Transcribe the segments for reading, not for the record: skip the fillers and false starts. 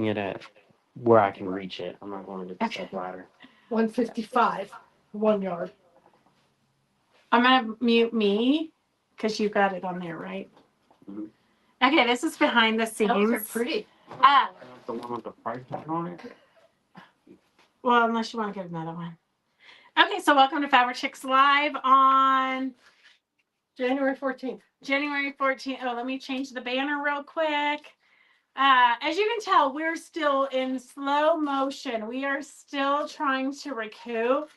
it at where I can reach it. I'm not going to get the step ladder. 155, 1 yard. I'm going to mute me because you got it on there, right? Mhm. Okay, this is behind the scenes. Those are pretty. The one with the price tag on it. Well, unless you want to get another one. Okay, so welcome to Fabric Chicks Live on January 14th. January 14th. Oh, let me change the banner real quick. As you can tell, we're still in slow motion. We are still trying to recoup.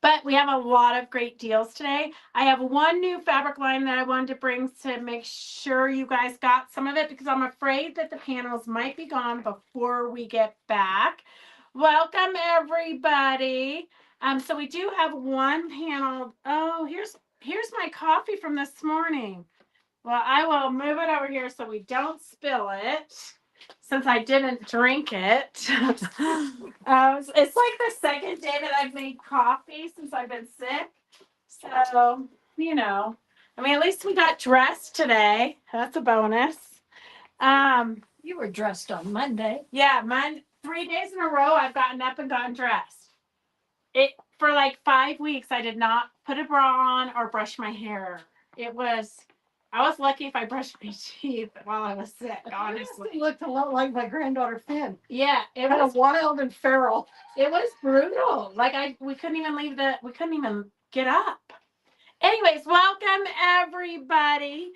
But we have a lot of great deals today. I have one new fabric line that I wanted to bring to make sure you guys got some of it because I'm afraid that the panels might be gone before we get back. Welcome, everybody. So we do have one panel. Oh, here's my coffee from this morning. Well, I will move it over here so we don't spill it since I didn't drink it. It's like the second day that I've made coffee since I've been sick. So, I mean, at least we got dressed today. That's a bonus. You were dressed on Monday. Yeah, 3 days in a row, I've gotten up and gotten dressed. For like 5 weeks, I did not put a bra on or brush my hair. I was lucky if I brushed my teeth while I was sick, honestly. It looked a lot like my granddaughter Finn. Yeah, it Kind was of wild and feral. It was brutal. Like we couldn't even get up. Anyways, welcome everybody.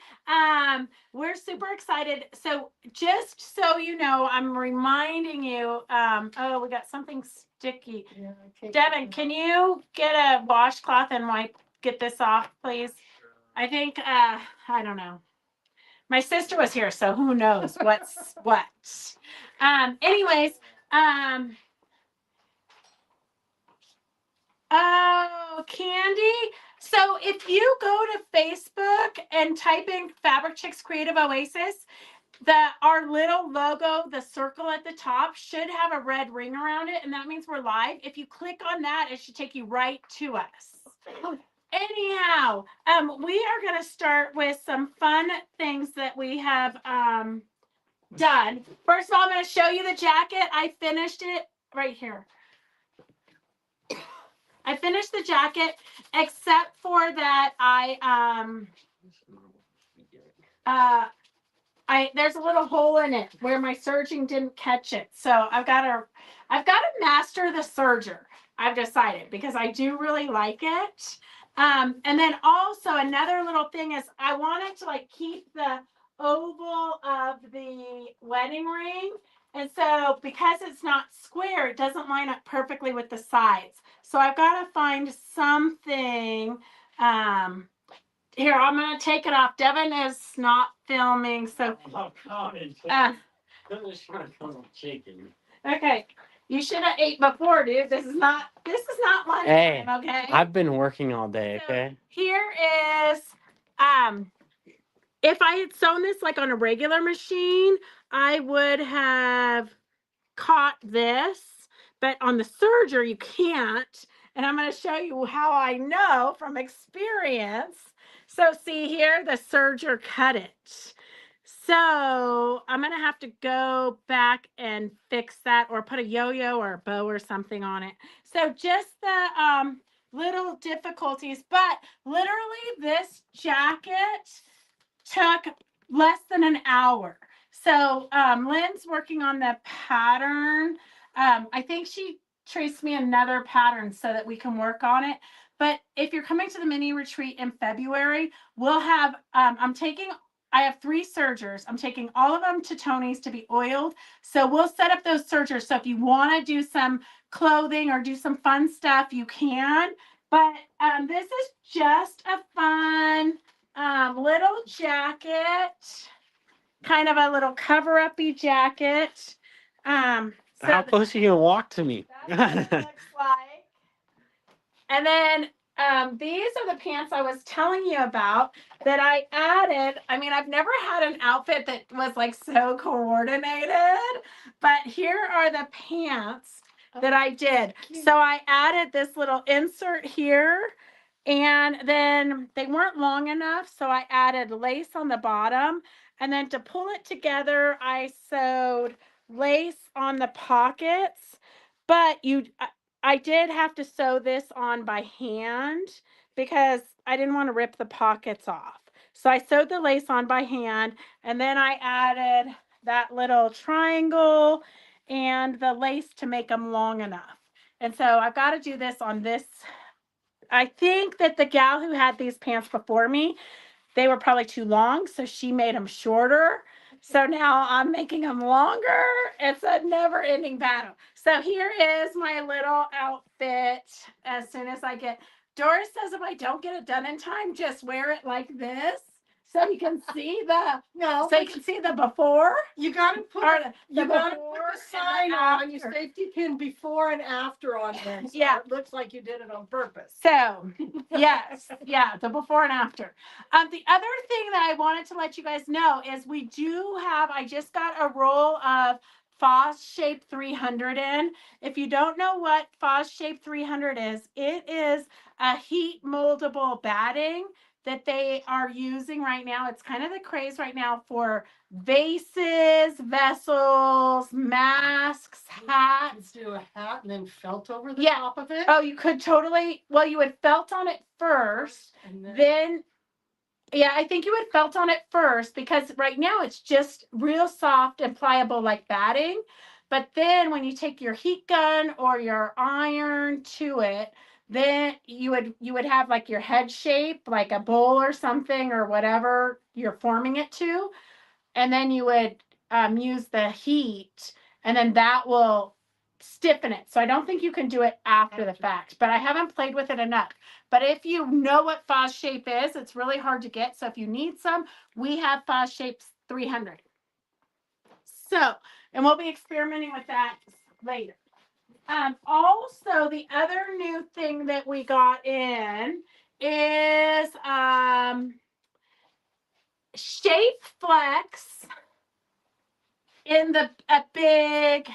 We're super excited. So just so you know, I'm reminding you, we got something sticky. Yeah, Devin, can you get a washcloth and get this off, please? I think, I don't know. My sister was here, so who knows what's what. Anyways, oh, Candy. So if you go to Facebook and type in Fabric Chicks Creative Oasis, our little logo, the circle at the top, should have a red ring around it, and that means we're live. If you click on that, it should take you right to us. Anyhow, we are going to start with some fun things that we have done. First of all, I'm going to show you the jacket. I finished it right here. I finished the jacket, except for that there's a little hole in it where my serging didn't catch it. So I've got to master the serger. I've decided because I do really like it. And then also another little thing is I wanted to keep the oval of the wedding ring. And so because it's not square, it doesn't line up perfectly with the sides. So I've got to find something. Here, I'm going to take it off. Devin is not filming, so. Okay. You should have ate before, dude. This is not lunchtime, okay? I've been working all day, okay? So here is, if I had sewn this on a regular machine, I would have caught this, but on the serger, you can't. And I'm going to show you how I know from experience. So see here, the serger cut it. So I'm going to have to go back and fix that or put a yo-yo or a bow or something on it. So just the little difficulties, but literally this jacket took less than an hour. So Lynn's working on the pattern. I think she traced me another pattern so that we can work on it. But if you're coming to the mini retreat in February, we'll have, I have 3 sergers. I'm taking all of them to Tony's to be oiled. So we'll set up those sergers. So if you want to do some clothing or do some fun stuff, you can. But this is just a fun little jacket, kind of a little cover-uppy jacket. How close are you gonna walk to me? That's what it looks like. And then these are the pants I was telling you about that I added. I mean, I've never had an outfit that was so coordinated, but here are the pants that I did. So I added this little insert here, and then they weren't long enough, so I added lace on the bottom. And then to pull it together, I sewed lace on the pockets, but I did have to sew this on by hand because I didn't want to rip the pockets off. So I sewed the lace on by hand, and then I added that little triangle and the lace to make them long enough. And so I've got to do this on this. I think that the gal who had these pants before me, they were probably too long, so she made them shorter. So now I'm making them longer. It's a never ending battle. So here is my little outfit as soon as I get. Doris says if I don't get it done in time, just wear it like this. So you can see the before. You gotta put Or you the gotta before put the and sign the on your after. safety pin before and after on this. Yeah. It looks like you did it on purpose. So, yes, yeah, the before and after. The other thing that I wanted to let you guys know is we do have, I just got a roll of Foz Shape 300 in. If you don't know what Foz Shape 300 is, it is a heat moldable batting that they are using right now. It's kind of the craze right now for vases, vessels, masks, hats. You do a hat and then felt over the Yeah. top of it. Oh, you could totally, well, you would felt on it first, And then, yeah, I think you would felt on it first because right now it's just real soft and pliable like batting. But then when you take your heat gun or your iron to it, then you would have like your head shape, like a bowl or something or whatever you're forming it to. And then you would use the heat and then that will stiffen it. So I don't think you can do it after the fact, but I haven't played with it enough. But if you know what Foz Shape is, it's really hard to get. So if you need some, we have Foz Shape 300. So, and we'll be experimenting with that later. Also, the other new thing that we got in is Shape Flex in a big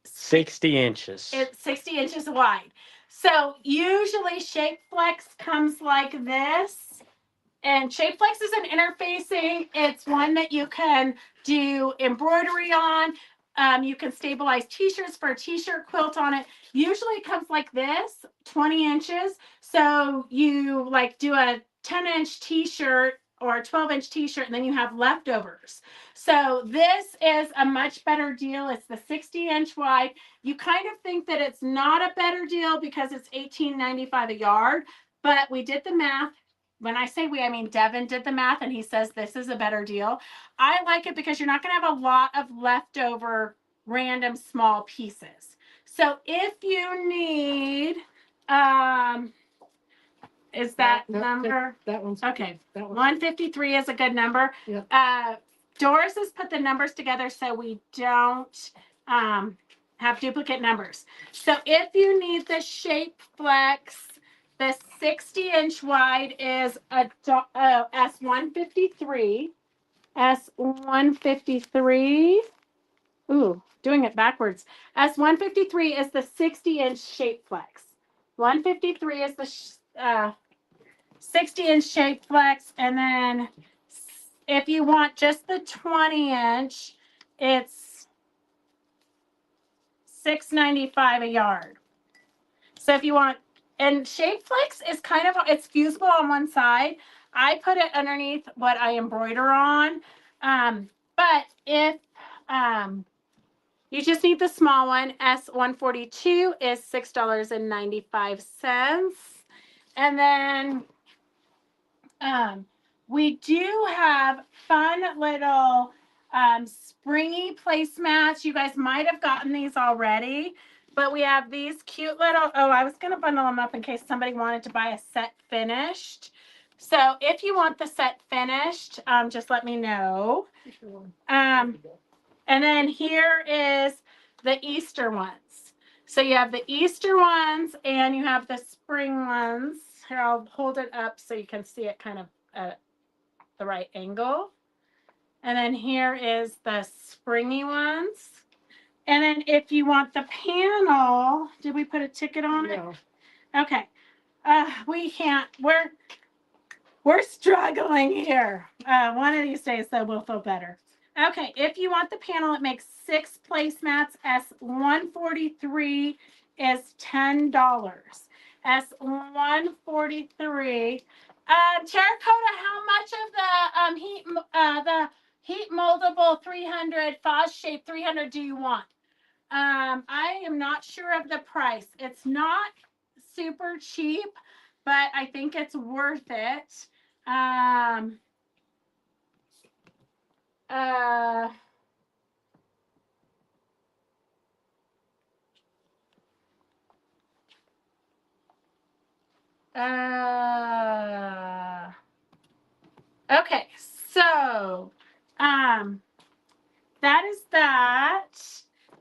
60 inches. it's 60 inches wide. So usually Shape Flex comes like this. And Shape Flex is an interfacing. It's one that you can do embroidery on. You can stabilize t-shirts for a t-shirt quilt on it. Usually it comes like this, 20 inches. So you like do a 10-inch t-shirt or a 12-inch t-shirt and then you have leftovers. So this is a much better deal. It's the 60-inch wide. You kind of think that it's not a better deal because it's $18.95 a yard, but we did the math. When I say we, I mean Devin did the math and he says this is a better deal. I like it because you're not going to have a lot of leftover random small pieces. So if you need, is that number? That one's Okay. That one. 153 is a good number. Yeah. Doris has put the numbers together so we don't have duplicate numbers. So if you need the Shape Flex, the 60-inch wide is a S153. S153. Ooh, doing it backwards. S153 is the 60-inch Shape Flex. 153 is the 60-inch Shape Flex. And then if you want just the 20-inch, it's $6.95 a yard. So if you want, and Shape Flex is kind of, it's fusible on one side. I put it underneath what I embroider on. But if you just need the small one, S142 is $6.95. And then we do have fun little springy placemats. You guys might have gotten these already, but we have these cute little, oh, I was going to bundle them up in case somebody wanted to buy a set finished. So if you want the set finished, just let me know. And then here is the Easter ones. So you have the Easter ones and you have the spring ones. Here, I'll hold it up so you can see it kind of at the right angle. And then here is the springy ones. And then if you want the panel, did we put a ticket on it? No. Okay. We can't, We're struggling here. One of these days, though, we'll feel better. Okay, if you want the panel, it makes 6 placemats. S143 is $10. S143. Terracotta, how much of the heat moldable 300 Foz shape 300 do you want? I am not sure of the price. It's not super cheap, but I think it's worth it. Um, uh, okay, so that is that.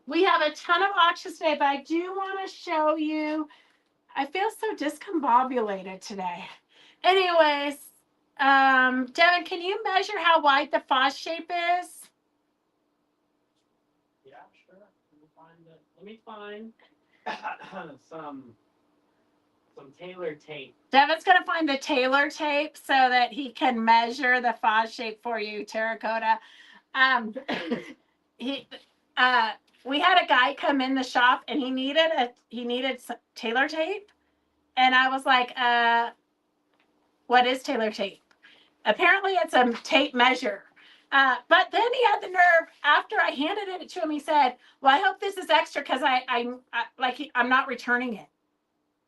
We have a ton of auctions today, but I do want to show you. I feel so discombobulated today. Anyways, Devin, can you measure how wide the Foz shape is? Yeah, sure. Let me find some Taylor tape. Devin's gonna find the Taylor tape so that he can measure the Foz shape for you, Terracotta. He, we had a guy come in the shop and he needed some Taylor tape, and I was like, what is Taylor tape? Apparently, it's a tape measure. But then he had the nerve after I handed it to him. He said, "Well, I hope this is extra because I'm not returning it."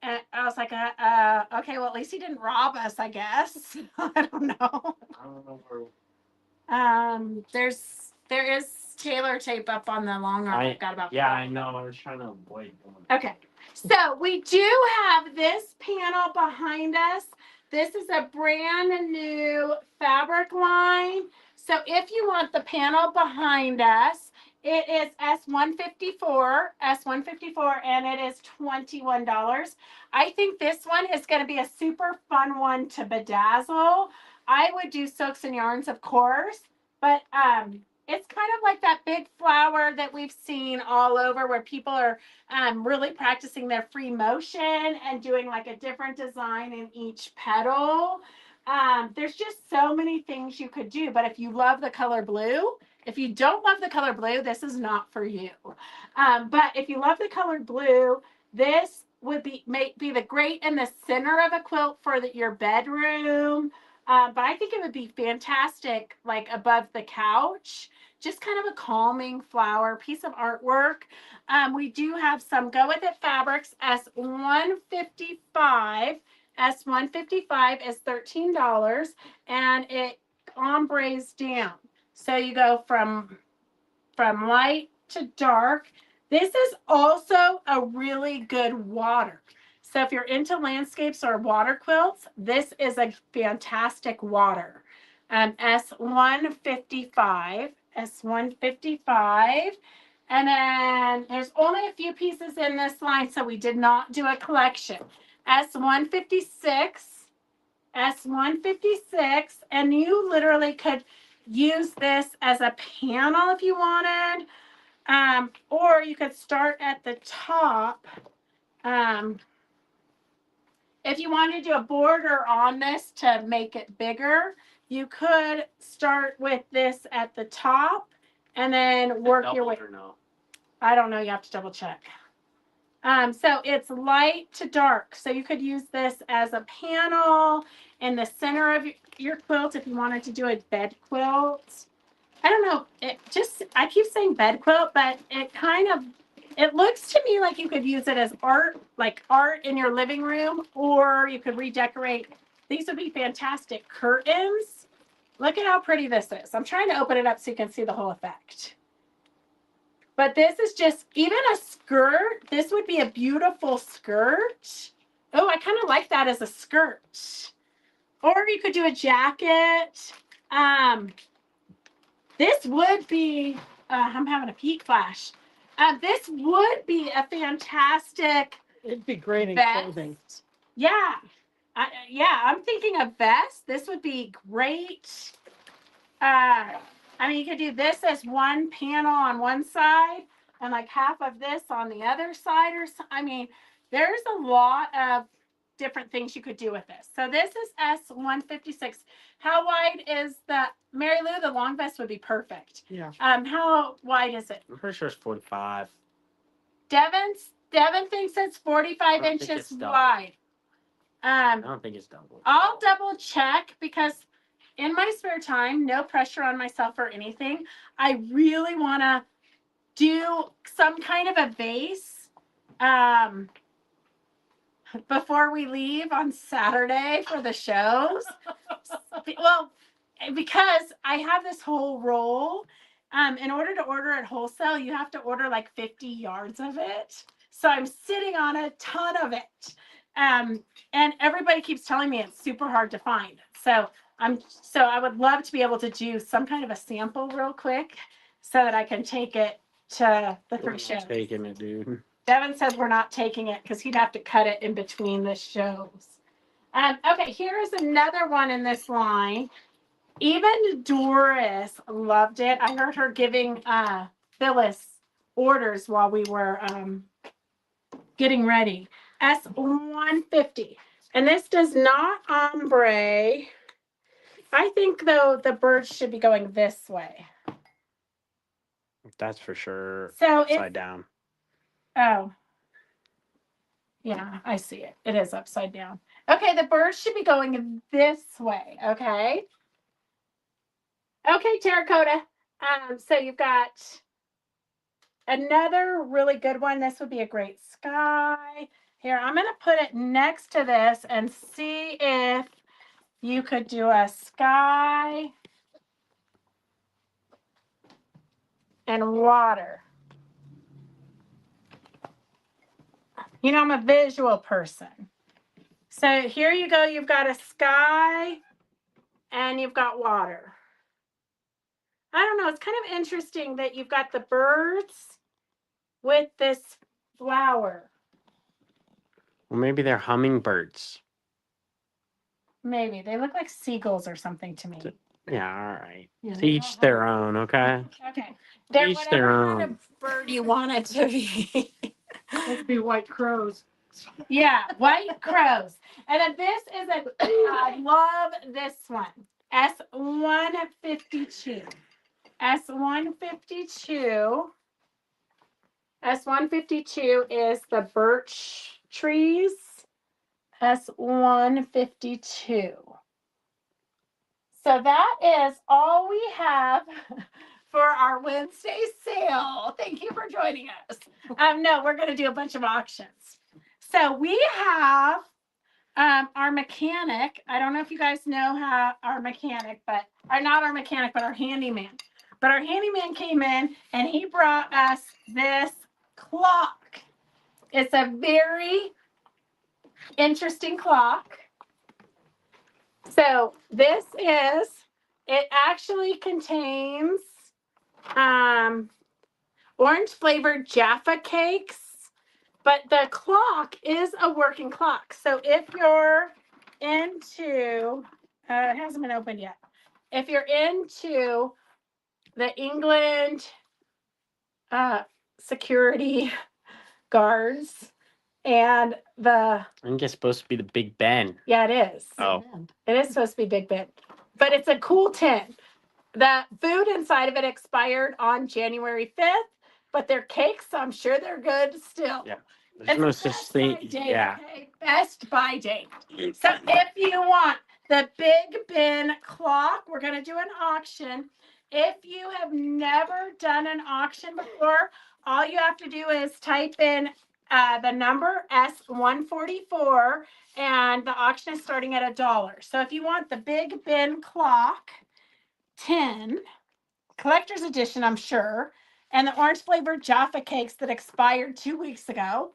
And I was like, okay, well, at least he didn't rob us, I guess. I don't know. I don't know where. There is Taylor tape up on the long arm. I've got about Yeah, 4. I know. I was trying to avoid doing. Okay, so we do have this panel behind us. This is a brand new fabric line. So if you want the panel behind us, it is S154, and it is $21. I think this one is going to be a super fun one to bedazzle. I would do silks and yarns, of course, but it's kind of like that big flower that we've seen all over where people are really practicing their free motion and doing like a different design in each petal. There's just so many things you could do, but if you love the color blue, if you don't love the color blue, this is not for you. But if you love the color blue, this would be the great in the center of a quilt for your bedroom. But I think it would be fantastic like above the couch. Just kind of a calming flower, piece of artwork. We do have some Go With It fabrics. S155. S155 is $13, and it ombres down. So you go from light to dark. This is also a really good water. So if you're into landscapes or water quilts, this is a fantastic water. S155, S155. And then there's only a few pieces in this line, so we did not do a collection. S156, S156, and you literally could use this as a panel if you wanted, or you could start at the top. If you wanted to do a border on this to make it bigger, you could start with this at the top and then work your way. No? I don't know. You have to double check. So it's light to dark. So you could use this as a panel in the center of your quilt if you wanted to do a bed quilt. I don't know. I keep saying bed quilt, but it looks to me like you could use it as art, like art in your living room, or you could redecorate. These would be fantastic curtains. Look at how pretty this is. I'm trying to open it up so you can see the whole effect. But this is just, even a skirt, this would be a beautiful skirt. Oh, I kind of like that as a skirt. Or you could do a jacket. This would be, I'm having a peak flash. This would be a fantastic It'd be great in vest. clothing. Yeah. I'm thinking a vest. This would be great. I mean, you could do this as one panel on one side and like half of this on the other side, I mean, there's a lot of different things you could do with this. So this is S156. How wide is the, Mary Lou, the long vest would be perfect. Yeah. How wide is it? I'm pretty sure it's 45. Devin thinks it's 45 don't think inches it's double. wide. I don't think it's double. I'll double check because in my spare time, no pressure on myself or anything, I really want to do some kind of a vase before we leave on Saturday for the shows. Well, because I have this whole roll. In order to order at wholesale, you have to order like 50 yards of it. So I'm sitting on a ton of it. And everybody keeps telling me it's super hard to find. So I would love to be able to do some kind of a sample real quick so that I can take it to the We're free show. not taking it, dude. Devin says we're not taking it because he'd have to cut it in between the shows. Okay, here's another one in this line. Even Doris loved it. I heard her giving Phyllis orders while we were getting ready. S150. And this does not ombre. I think, though, the birds should be going this way. That's for sure. So Upside down. Oh. Yeah, I see it. It is upside down. Okay, the birds should be going this way. Okay. Okay, terracotta. So you've got another really good one. This would be a great sky. Here, I'm going to put it next to this and see if you could do a sky and water. You know, I'm a visual person. So here you go. You've got a sky and you've got water. I don't know. It's kind of interesting that you've got the birds with this flower. Well, maybe they're hummingbirds. Maybe. They look like seagulls or something to me. Yeah, all right. Yeah, To each their own, okay? Okay. They're Each their whatever kind own. of bird you want it to be. It'd be white crows. Yeah, white crows. And then this is I love this one. S152. S152. S152 is the birch trees. S152. So that is all we have for our Wednesday sale. Thank you for joining us. No, we're going to do a bunch of auctions. So we have our mechanic. I don't know if you guys know how our mechanic, but or not our mechanic, but our handyman. But our handyman came in and he brought us this clock. It's a very interesting clock. So this is, it actually contains orange flavored Jaffa cakes, but the clock is a working clock. So if you're into, it hasn't been opened yet. If you're into the England security guards and I think it's supposed to be the Big Ben. yeah, it is. Oh. It is supposed to be Big Ben, but it's a cool tin. The food inside of it expired on January 5th, but they're cakes, so I'm sure they're good still. Yeah. There's no such thing. Yeah. Okay? Best by date. So if you want the Big Ben clock, we're going to do an auction. If you have never done an auction before, all you have to do is type in the number S144, and the auction is starting at $1. So if you want the Big Ben clock 10, collector's edition, I'm sure, and the orange flavored Jaffa cakes that expired 2 weeks ago,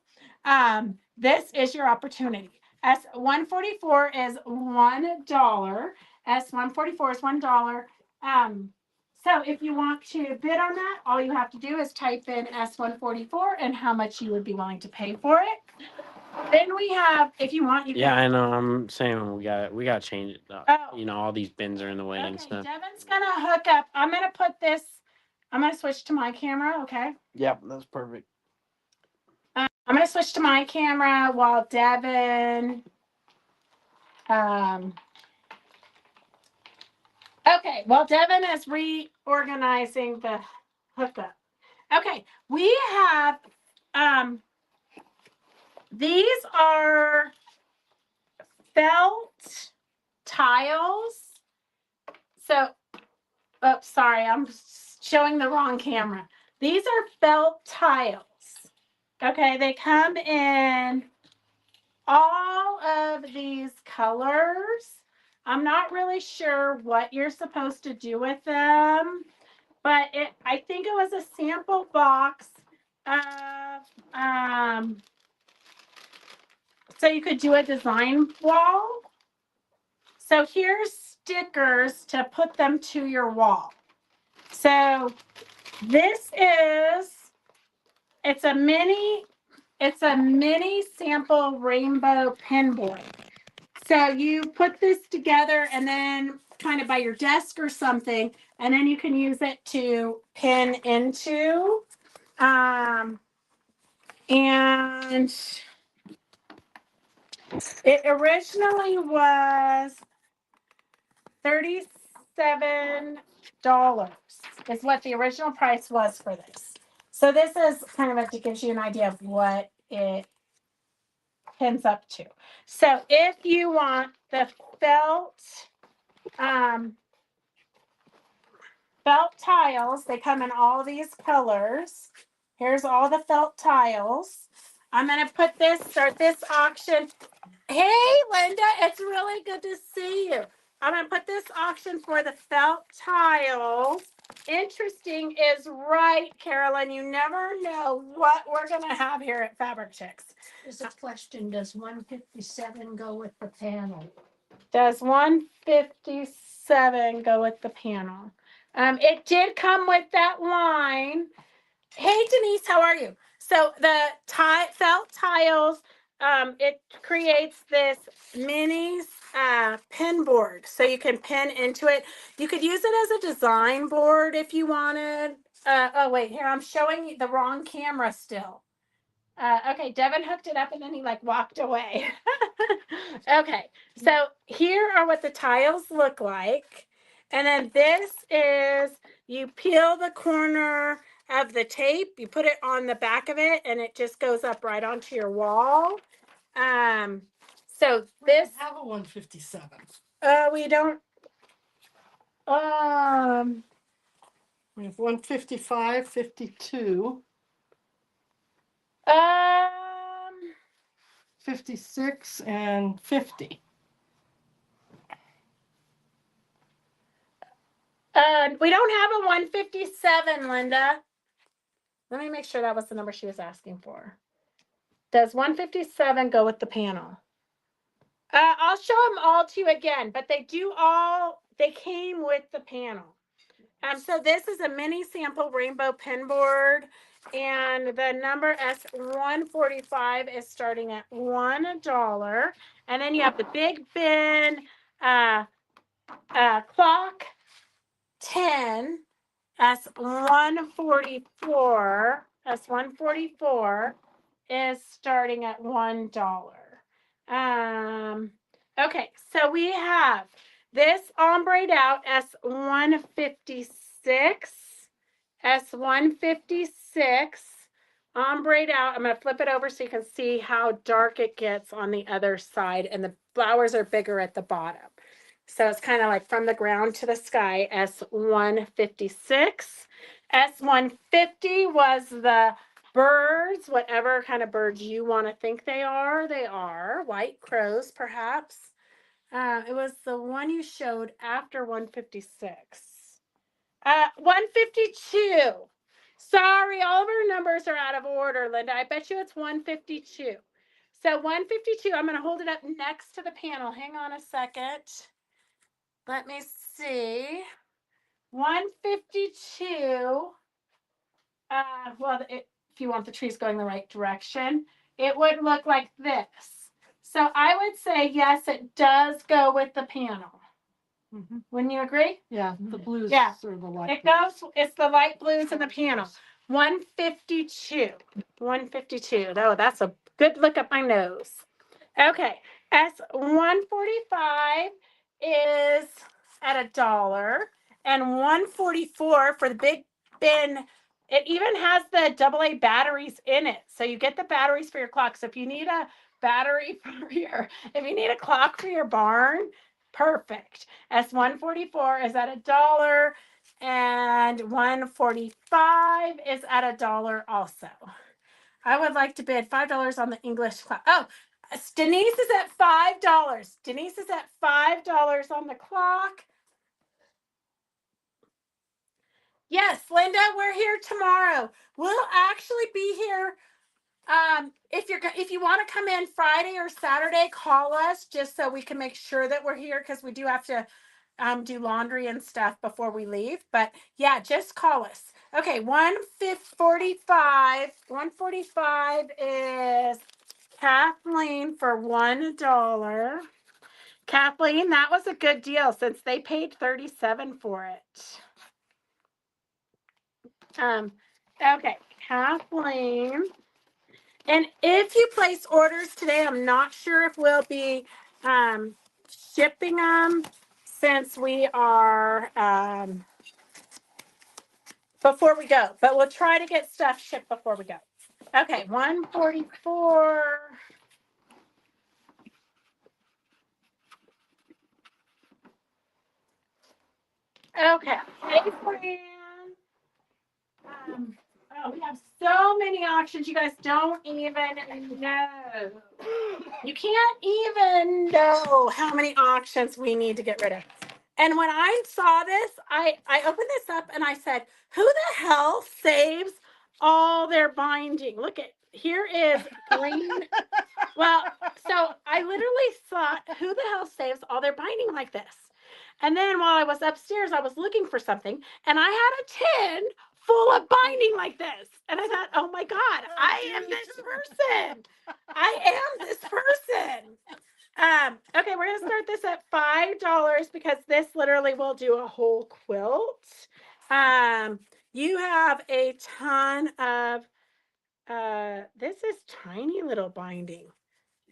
this is your opportunity. S144 is $1. S144 is $1. So if you want to bid on that, all you have to do is type in S144 and how much you would be willing to pay for it. Then we have, if you want, you Yeah, can. I know. I'm saying we got to change it. Oh. You know, all these bins are in the way and Okay, stuff. Devin's gonna hook up. I'm gonna put this. I'm gonna switch to my camera. Okay. Yep, that's perfect. I'm gonna switch to my camera while Devin Okay, well, Devin is reorganizing the hookup. Okay, we have, these are felt tiles. So, oh, sorry, I'm showing the wrong camera. These are felt tiles. Okay, they come in all of these colors. I'm not really sure what you're supposed to do with them, but I think it was a sample box of, so you could do a design wall. So here's stickers to put them to your wall. So this is, it's a mini sample rainbow pin board. So you put this together and then kind of by your desk or something, and then you can use it to pin into. And it originally was $37 is what the original price was for this. So this is kind of to gives you an idea of what it pins up to. So if you want the felt tiles, they come in all these colors. Here's all the felt tiles. I'm going to start this auction. Hey, Linda, it's really good to see you. I'm going to put this auction for the felt tiles. Interesting is right, Carolyn. You never know what we're going to have here at Fabric Chicks. There's a question, does 157 go with the panel? Does 157 go with the panel? It did come with that line. Hey, Denise, how are you? So the felt tiles, it creates this mini pin board, so you can pin into it. You could use it as a design board if you wanted. Oh wait, here I'm showing you the wrong camera still. Okay, Devin hooked it up and then he like walked away. Okay, so here are what the tiles look like. And then this is, you peel the corner of the tape, you put it on the back of it, and it just goes up right onto your wall. So this, have a 157. we don't, We have 155, 52, 56, and 50. we don't have a 157, Linda. Let me make sure that was the number she was asking for. Does 157 go with the panel? I'll show them all to you again, but they came with the panel. So this is a mini sample rainbow pin board, and the number S145 is starting at $1. And then you have the Big Ben clock 10 S144. S144 is starting at $1. Okay, so we have this ombre'd out S156, S156 ombre'd out. I'm going to flip it over so you can see how dark it gets on the other side, and the flowers are bigger at the bottom. So it's kind of like from the ground to the sky, S156. S150 was the birds, whatever kind of birds you want to think they are. They are white crows, perhaps. It was the one you showed after 156. 152. Sorry, all of our numbers are out of order, Linda. I bet you it's 152. So 152, I'm going to hold it up next to the panel. Hang on a second. Let me see. 152. Well, if you want the trees going the right direction, it would look like this. So I would say, yes, it does go with the panel. Mm-hmm. Wouldn't you agree? Yeah, the blues Yeah. or the light. It goes, it's the light blues in the panel. 152. 152. Oh, that's a good look up my nose. Okay. S145 is at $1, and 144 for the big bin. It even has the AA batteries in it, so you get the batteries for your clock. So if you need a battery if you need a clock for your barn, perfect. S144 is at $1, and 145 is at $1 also. I would like to bid $5 on the English clock. Oh, Denise is at $5. Denise is at $5 on the clock. Yes, Linda, we're here tomorrow. We'll actually be here. If you want to come in Friday or Saturday, call us just so we can make sure that we're here, because we do have to do laundry and stuff before we leave. But yeah, just call us. Okay, 145. 145 is Kathleen for $1. Kathleen, that was a good deal since they paid $37 for it. Okay, Kathleen. And if you place orders today, I'm not sure if we'll be shipping them since we are before we go, but we'll try to get stuff shipped before we go. Okay, 144. Okay, hey, Fran. Oh, we have so many auctions. You guys don't even know. You can't even know how many auctions we need to get rid of. And when I saw this, I opened this up and I said, who the hell saves all their binding? Look at, here is green. Well, so I literally thought, who the hell saves all their binding like this? And then while I was upstairs, I was looking for something, and I had a tin full of binding like this. And I thought, oh my God, I am this person. I am this person. Okay, we're gonna start this at $5 because this literally will do a whole quilt. You have a ton of this is tiny little binding.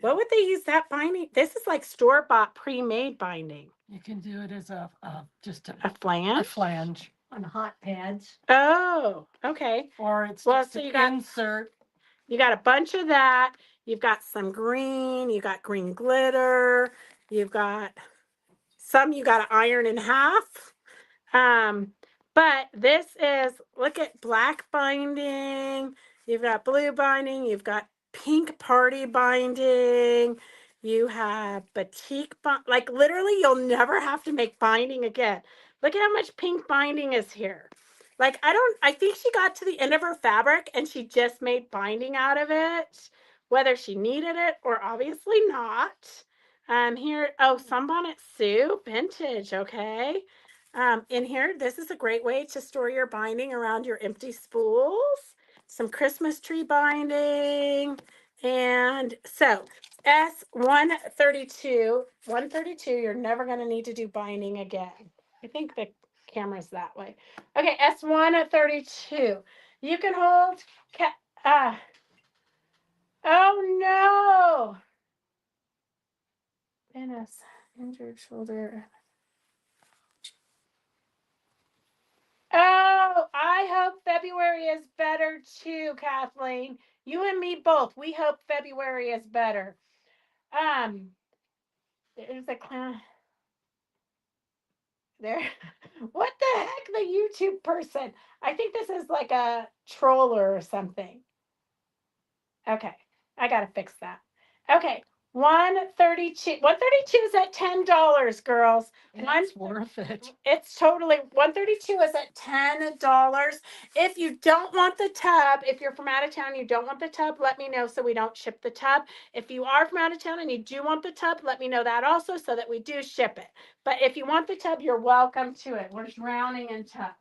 What would they use that binding? This is like store-bought pre-made binding. You can do it as just A a flange? flange, On hot pads. Oh, okay. or it's Well, just so an you got- insert. You got a bunch of that. You've got some green. You got green glitter. You've got some you got to iron in half. But this is, look at black binding. You've got blue binding. You've got pink party binding. You have batik, like literally you'll never have to make binding again. Look at how much pink binding is here. Like, I think she got to the end of her fabric and she just made binding out of it, whether she needed it or obviously not. Here, oh, Sunbonnet Sue, vintage, okay. In here, this is a great way to store your binding around your empty spools. Some Christmas tree binding. And so S132, 132, you're never going to need to do binding again. I think the camera's that way. Okay, S132. You can hold, oh no. Dennis, injured shoulder. Oh, I hope February is better too, Kathleen. You and me both. We hope February is better. There's a clown there. What the heck, the YouTube person? I think this is like a troller or something. Okay, I gotta fix that. Okay, 132. 132 is at $10, girls. It's worth it. It's totally 132 is at $10. If you don't want the tub, if you're from out of town, you don't want the tub, let me know so we don't ship the tub. If you are from out of town and you do want the tub, let me know that also so that we do ship it. But if you want the tub, you're welcome to it. We're drowning in tubs.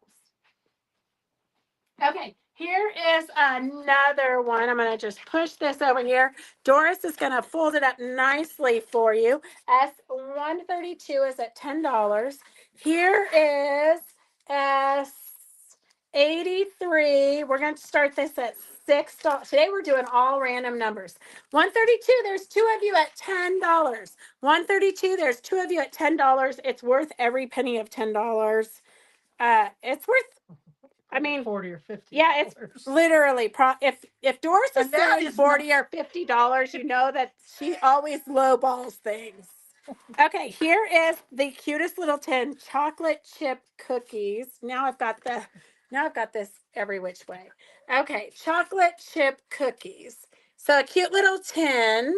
Okay, here is another one. I'm going to just push this over here. Doris is going to fold it up nicely for you. S132 is at $10. Here is S83. We're going to start this at $6. Today we're doing all random numbers. 132, there's two of you at $10. 132, there's two of you at $10. It's worth every penny of $10. It's worth, I mean, 40 or 50. yeah, it's literally if Doris is And that saying is $40 or $50, you know that she always lowballs things. Okay, here is the cutest little tin chocolate chip cookies. Now I've got this every which way. Okay, chocolate chip cookies. So a cute little tin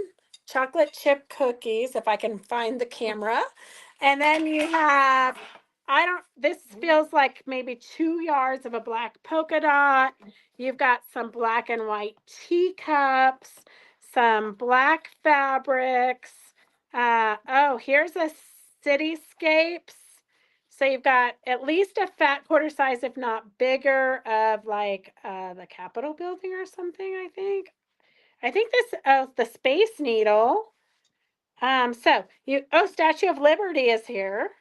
chocolate chip cookies, if I can find the camera. And then you have, this feels like maybe 2 yards of a black polka dot. You've got some black and white teacups, some black fabrics. Here's a cityscapes. So you've got at least a fat quarter size, if not bigger, of like the Capitol building or something, I think. I think this, the Space Needle. Statue of Liberty is here.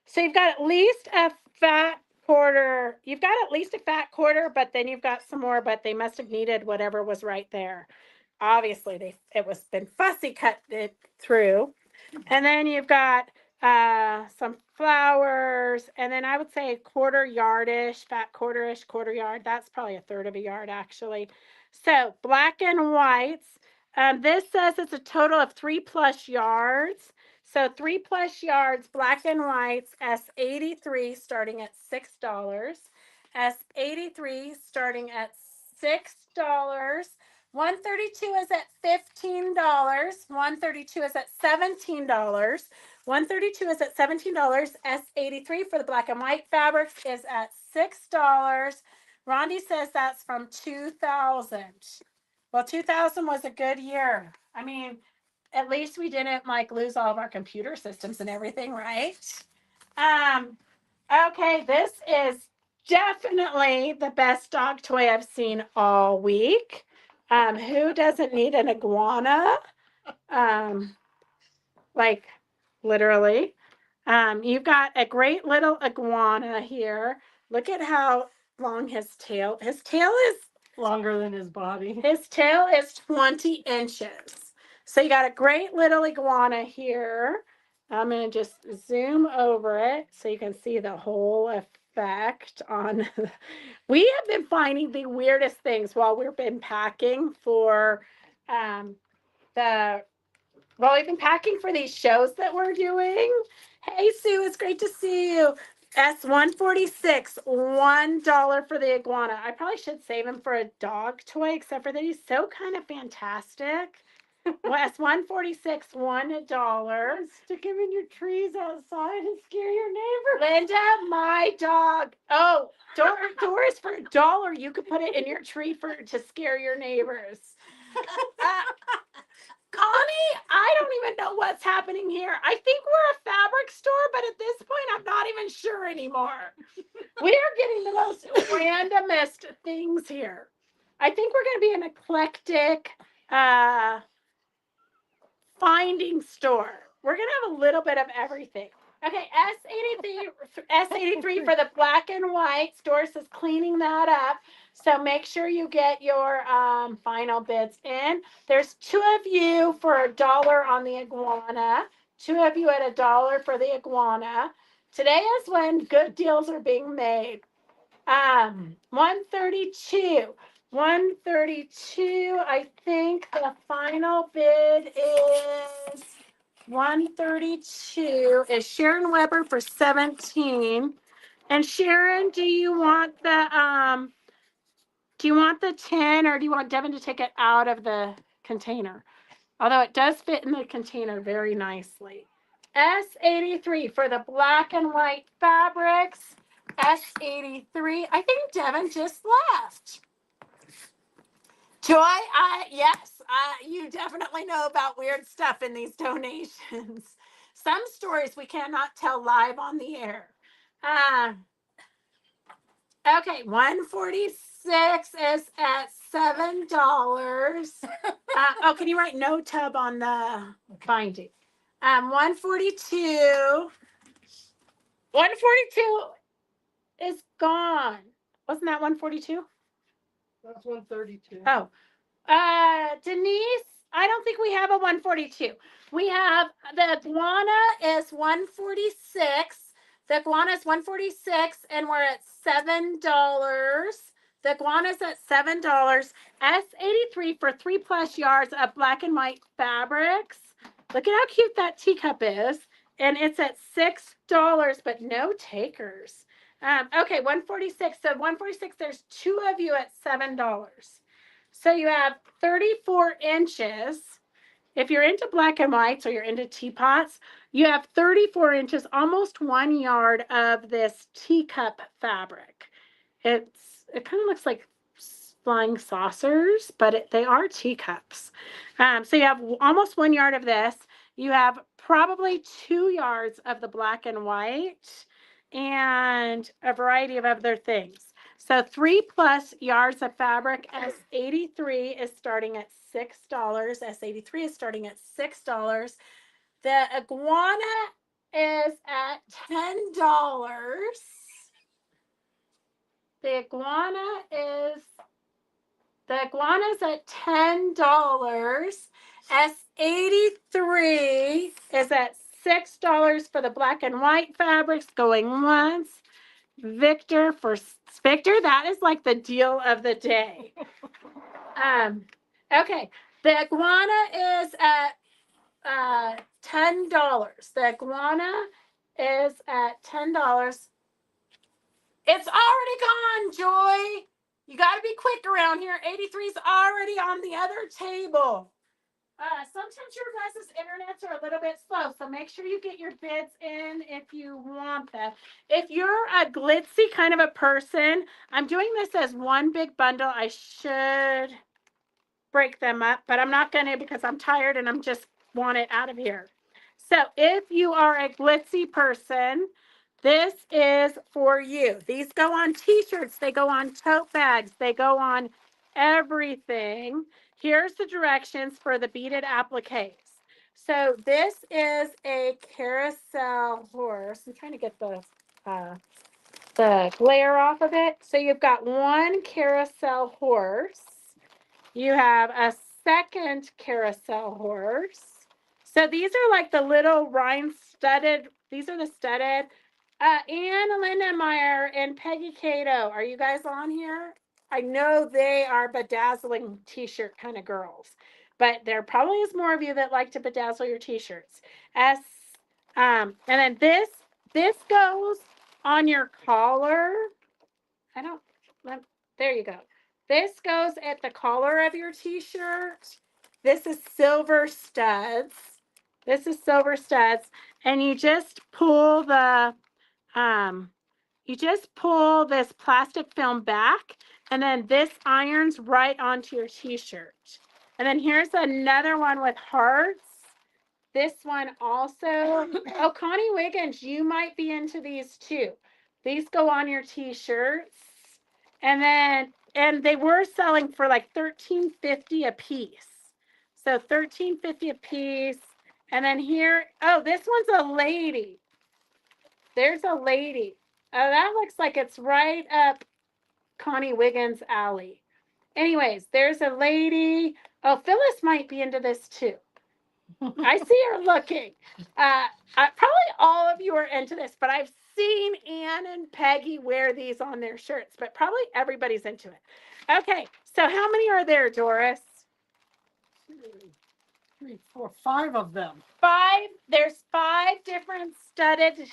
So you've got at least a fat quarter. You've got at least a fat quarter, but then you've got some more, but they must have needed whatever was right there. Obviously, it was been fussy cut it through. And then you've got some flowers, and then I would say quarter yardish, fat quarter-ish, quarter yard. That's probably a third of a yard, actually. So black and whites. This says it's a total of 3+ yards. So 3+ yards, black and whites, S83 starting at $6. S83 starting at $6. 132 is at $15. 132 is at $17. 132 is at $17. S83 for the black and white fabrics is at $6. Rondi says that's from 2000. Well, 2000 was a good year. I mean, at least we didn't like lose all of our computer systems and everything, right? Okay, this is definitely the best dog toy I've seen all week. Who doesn't need an iguana? Like literally. You've got a great little iguana here. Look at how long his tail. His tail is Longer than his body. his tail is 20 inches. So you got a great little iguana here. I'm going to just zoom over it so you can see the whole effect on. We have been finding the weirdest things while we've been packing for we've been packing for these shows that we're doing. Hey, Sue, it's great to see you. S146, $1 for the iguana. I probably should save him for a dog toy, except for that he's so kind of fantastic. S146, $1. Stick him in your trees outside and scare your neighbor. Linda, my dog. Oh, Doris, for $1, you could put it in your tree to scare your neighbors. Connie, I don't even know what's happening here. I think we're a fabric store, but at this point, I'm not even sure anymore. We are getting the most randomest things here. I think we're going to be an eclectic finding store. We're going to have a little bit of everything. Okay, S83 for the black and white. Doris is cleaning that up. So make sure you get your final bids in. There's 2 of you for $1 on the iguana. 2 of you at $1 for the iguana. Today is when good deals are being made. 132. 132, I think the final bid is 132 is Sharon Weber for 17. And Sharon, do you want the 10, or do you want Devin to take it out of the container? Although it does fit in the container very nicely. S83 for the black and white fabrics. S83. I think Devin just left. Joy, yes, you definitely know about weird stuff in these donations. Some stories we cannot tell live on the air. Okay, 146 is at $7. Can you write no tub on the binding? 142 is gone. Wasn't that 142? That's 132. Oh, Denise, I don't think we have a 142. We have the iguana is 146. The iguana is 146, and we're at $7. The iguana's at $7. S83 for 3+ yards of black and white fabrics. Look at how cute that teacup is. And it's at $6, but no takers. Okay, 146. So 146, there's 2 of you at $7. So you have 34 inches. If you're into black and whites or you're into teapots, you have 34 inches, almost 1 yard of this teacup fabric. It kind of looks like flying saucers, but they are teacups. So you have almost 1 yard of this. You have probably 2 yards of the black and white and a variety of other things. So 3+ yards of fabric. S83 is starting at $6. S83 is starting at $6. The iguana is at $10. The iguana's at $10. S83 is at $6 for the black and white fabrics, going once. Victor, that is like the deal of the day. Okay, the iguana is at $10. The iguana is at $10. It's already gone, Joy. You got to be quick around here. 83 is already on the other table. Sometimes your guys' internets are a little bit slow, so make sure you get your bids in if you want them. If you're a glitzy kind of a person, I'm doing this as one big bundle. I should break them up, but I'm not going to because I'm tired and I'm just want it out of here. So if you are a glitzy person, this is for you. These go on t-shirts, they go on tote bags, they go on everything. Here's the directions for the beaded appliques. So this is a carousel horse. I'm trying to get the glare off of it. So you've got one carousel horse. You have a second carousel horse. So these are like the little rhine studded. These are the studded. Ann Lindenmeyer and Peggy Cato, are you guys on here? I know they are bedazzling t-shirt kind of girls, but there probably is more of you that like to bedazzle your t-shirts. And then this goes on your collar. There you go. This goes at the collar of your t-shirt. This is silver studs. And you just pull this plastic film back, and then this irons right onto your t-shirt. And then here's another one with hearts. This one also, oh, Connie Wiggins, you might be into these too. These go on your t-shirts. And they were selling for like $13.50 a piece. So $13.50 a piece. And then here, oh, this one's a lady. There's a lady. Oh, that looks like it's right up Connie Wiggins' alley. Anyways, there's a lady. Oh, Phyllis might be into this too. I see her looking. Probably all of you are into this, but I've seen Ann and Peggy wear these on their shirts, but probably everybody's into it. Okay, so how many are there, Doris? 2, 3, 4, 5 of them. 5. There's 5 different studded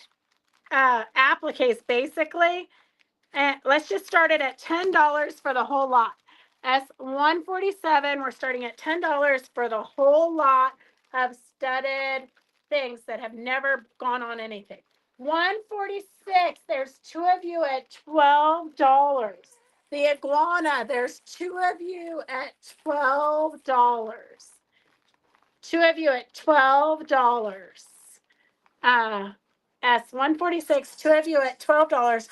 appliques, basically. And let's just start it at $10 for the whole lot. S147, we're starting at $10 for the whole lot of studded things that have never gone on anything. 146, there's 2 of you at $12. The iguana, there's 2 of you at $12. 2 of you at $12. S146, 2 of you at $12.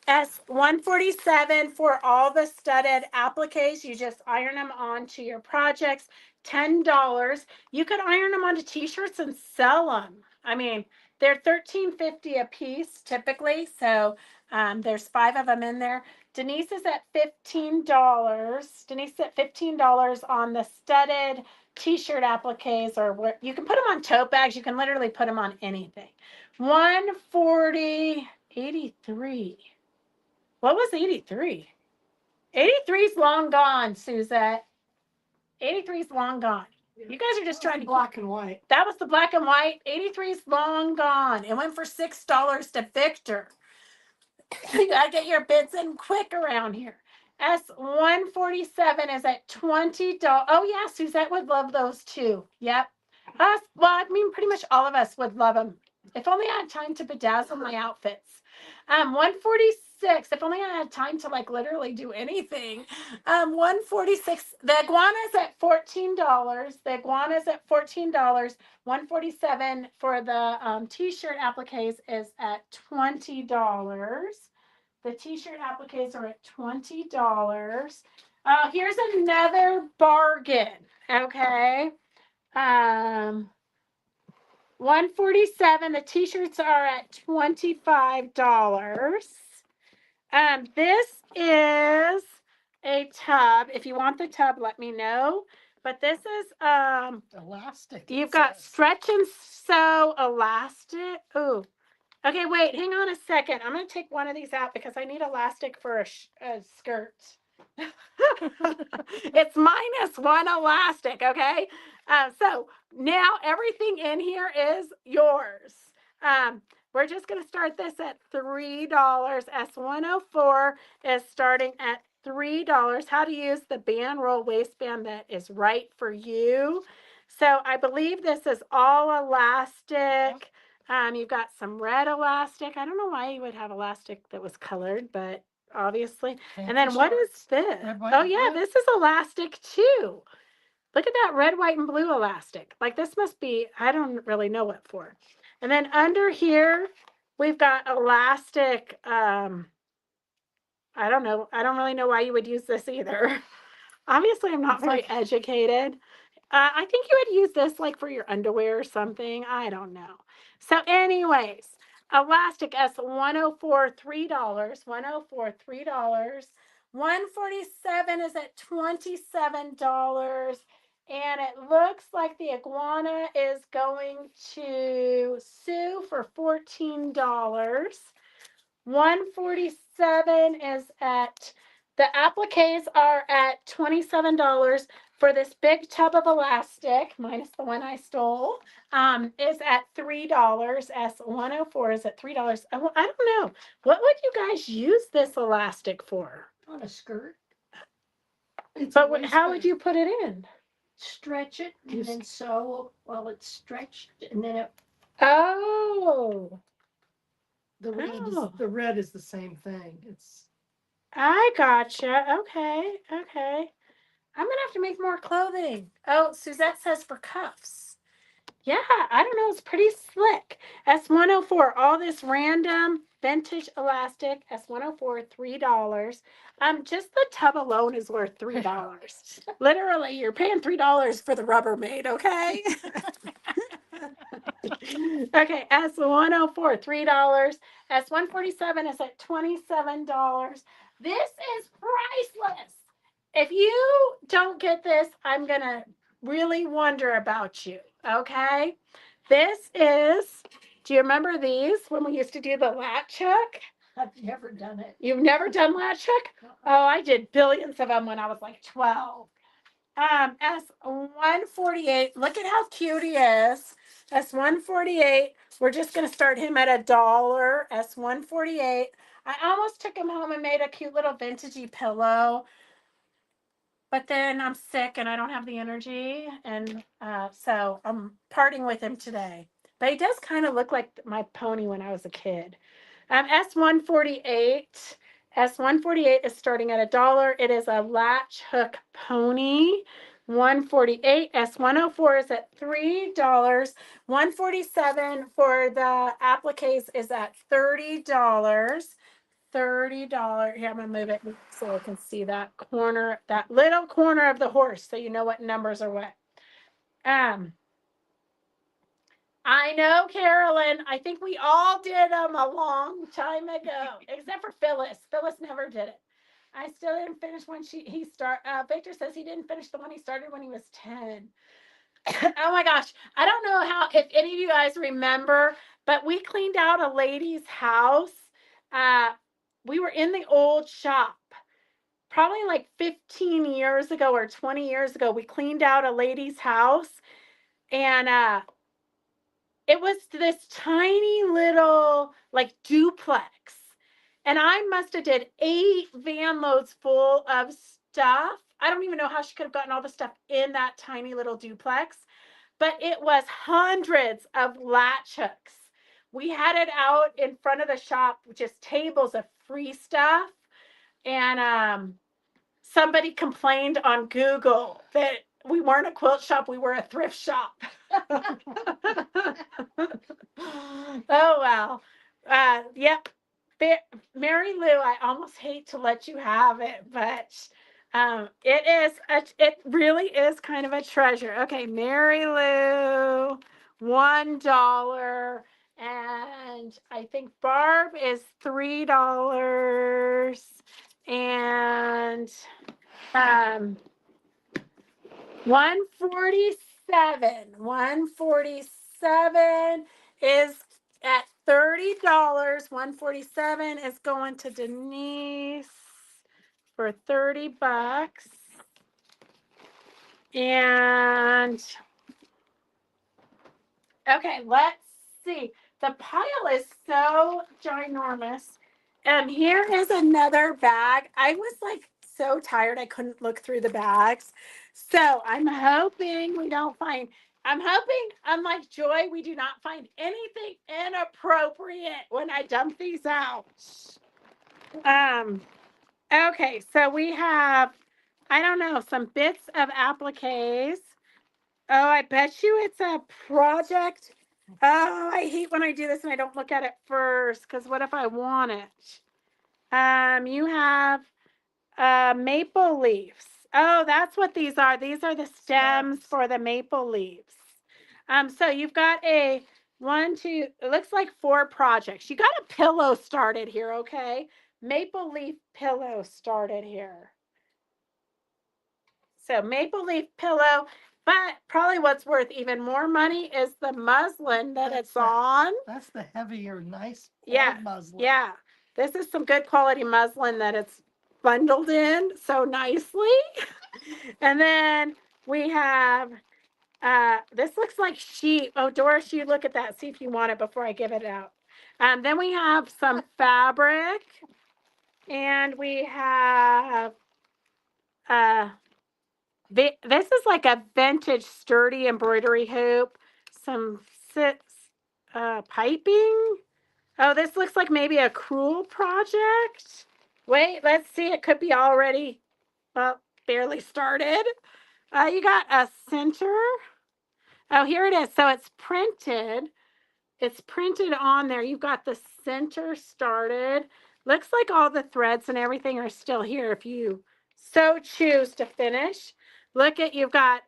S147 for all the studded appliques. You just iron them onto your projects. $10. You could iron them onto t-shirts and sell them. I mean, they're $13.50 a piece typically. So there's 5 of them in there. Denise is at $15. Denise is at $15 on the studded t-shirt appliques, or what you can put them on tote bags. You can literally put them on anything. 140, 83. What was 83? 83's long gone, Suzette. 83's long gone. You guys are just trying to black and white. That was the black and white. 83's long gone. It went for $6 to Victor. You gotta get your bids in quick around here. S147 is at $20. Oh yeah, Suzette would love those too. Yep. Well, I mean, pretty much all of us would love them. If only I had time to bedazzle my outfits. 146. If only I had time to like literally do anything. 146. The iguana's at $14. The iguana's at $14. 147 for the t-shirt appliques is at $20. The t-shirt appliques are at $20. Here's another bargain. Okay. 147. The t-shirts are at $25. This is a tub. If you want the tub, let me know. But this is Elastic. you've got stretch and sew elastic. Ooh. Okay, wait, hang on a second. I'm going to take one of these out because I need elastic for a skirt. It's -1 elastic, okay? So now everything in here is yours. We're just going to start this at $3. S104 is starting at $3. How to use the band roll waistband that is right for you. So I believe this is all elastic. You've got some red elastic. I don't know why you would have elastic that was colored, but obviously. And then what is this? Oh yeah, this is elastic too. Look at that red, white, and blue elastic. Like this must be, I don't really know what for. And then under here, we've got elastic. I don't know. I don't really know why you would use this either. Obviously, I'm not very educated. I think you would use this like for your underwear or something. I don't know. So anyways, elastic S104, $3. 104, $3. 147 is at $27. And it looks like the iguana is going to sue for $14. 147 is at, the appliques are at $27 for this big tub of elastic, minus the one I stole, is at $3. S104 is at $3. I don't know. What would you guys use this elastic for? On a skirt. But how would you put it in? Stretch it and then sew while it's stretched, and then it. Oh. The red is the same thing. It's. I gotcha. Okay. Okay. I'm gonna have to make more clothing. Oh, Suzette says for cuffs. Yeah, I don't know. It's pretty slick. S104, all this random vintage elastic. S104, $3. Just the tub alone is worth $3. Literally, you're paying $3 for the Rubbermaid, okay? Okay, S104, $3. S147 is at $27. This is priceless. If you don't get this, I'm going to really wonder about you, okay? This is, do you remember these when we used to do the latch hook? I've never done it. You've never done latch hook? Oh, I did billions of them when I was like 12. S148, look at how cute he is. S148, we're just going to start him at $1. S148. I almost took him home and made a cute little vintagey pillow. But then I'm sick and I don't have the energy. And so I'm parting with him today. But he does kind of look like my pony when I was a kid. S148. S148 is starting at $1. It is a latch hook pony. 148. S104 is at $3. 147 for the appliques is at $30. $30. Here, I'm gonna move it so I can see that corner, that little corner of the horse, so you know what numbers are what. I know, Carolyn. I think we all did them a long time ago, except for Phyllis. Phyllis never did it. I still didn't finish when Victor says he didn't finish the one he started when he was 10. Oh my gosh. I don't know if any of you guys remember, but we cleaned out a lady's house. We were in the old shop. Probably like 15 years ago or 20 years ago, we cleaned out a lady's house, and it was this tiny little like duplex. And I must have did 8 van loads full of stuff. I don't even know how she could have gotten all the stuff in that tiny little duplex, but it was hundreds of latch hooks. We had it out in front of the shop, just tables of free stuff. And somebody complained on Google that we weren't a quilt shop, we were a thrift shop. Oh, well. Yep. Mary Lou, I almost hate to let you have it, but it really is kind of a treasure. Okay, Mary Lou, $1. And I think Barb is $3. And 147 is at $30. 147 is going to Denise for $30. And okay, let's see. The pile is so ginormous. Here is another bag. I was like so tired I couldn't look through the bags. So I'm hoping we don't find, I'm hoping, unlike Joy, we do not find anything inappropriate when I dump these out. Okay, so we have, I don't know, some bits of appliques. Oh, I bet you it's a project. Oh, I hate when I do this and I don't look at it first, because what if I want it? You have maple leaves. Oh, that's what these are. These are the stems for the maple leaves. So you've got a 1, 2, it looks like 4 projects. You got a pillow started here, okay? Maple leaf pillow started here. So maple leaf pillow, but probably what's worth even more money is the muslin that it's on. That's the heavier, nice Yeah, muslin. yeah. This is some good quality muslin that it's bundled in so nicely. And then we have, this looks like sheep. Oh, Doris, you look at that. See if you want it before I give it out. Then we have some fabric, and we have, this is like a vintage sturdy embroidery hoop, some piping. Oh, this looks like maybe a crewel project. Wait, let's see. It could be already, well, barely started. You got a center. Oh, here it is. So it's printed. It's printed on there. You've got the center started. Looks like all the threads and everything are still here if you so choose to finish. Look at, you've got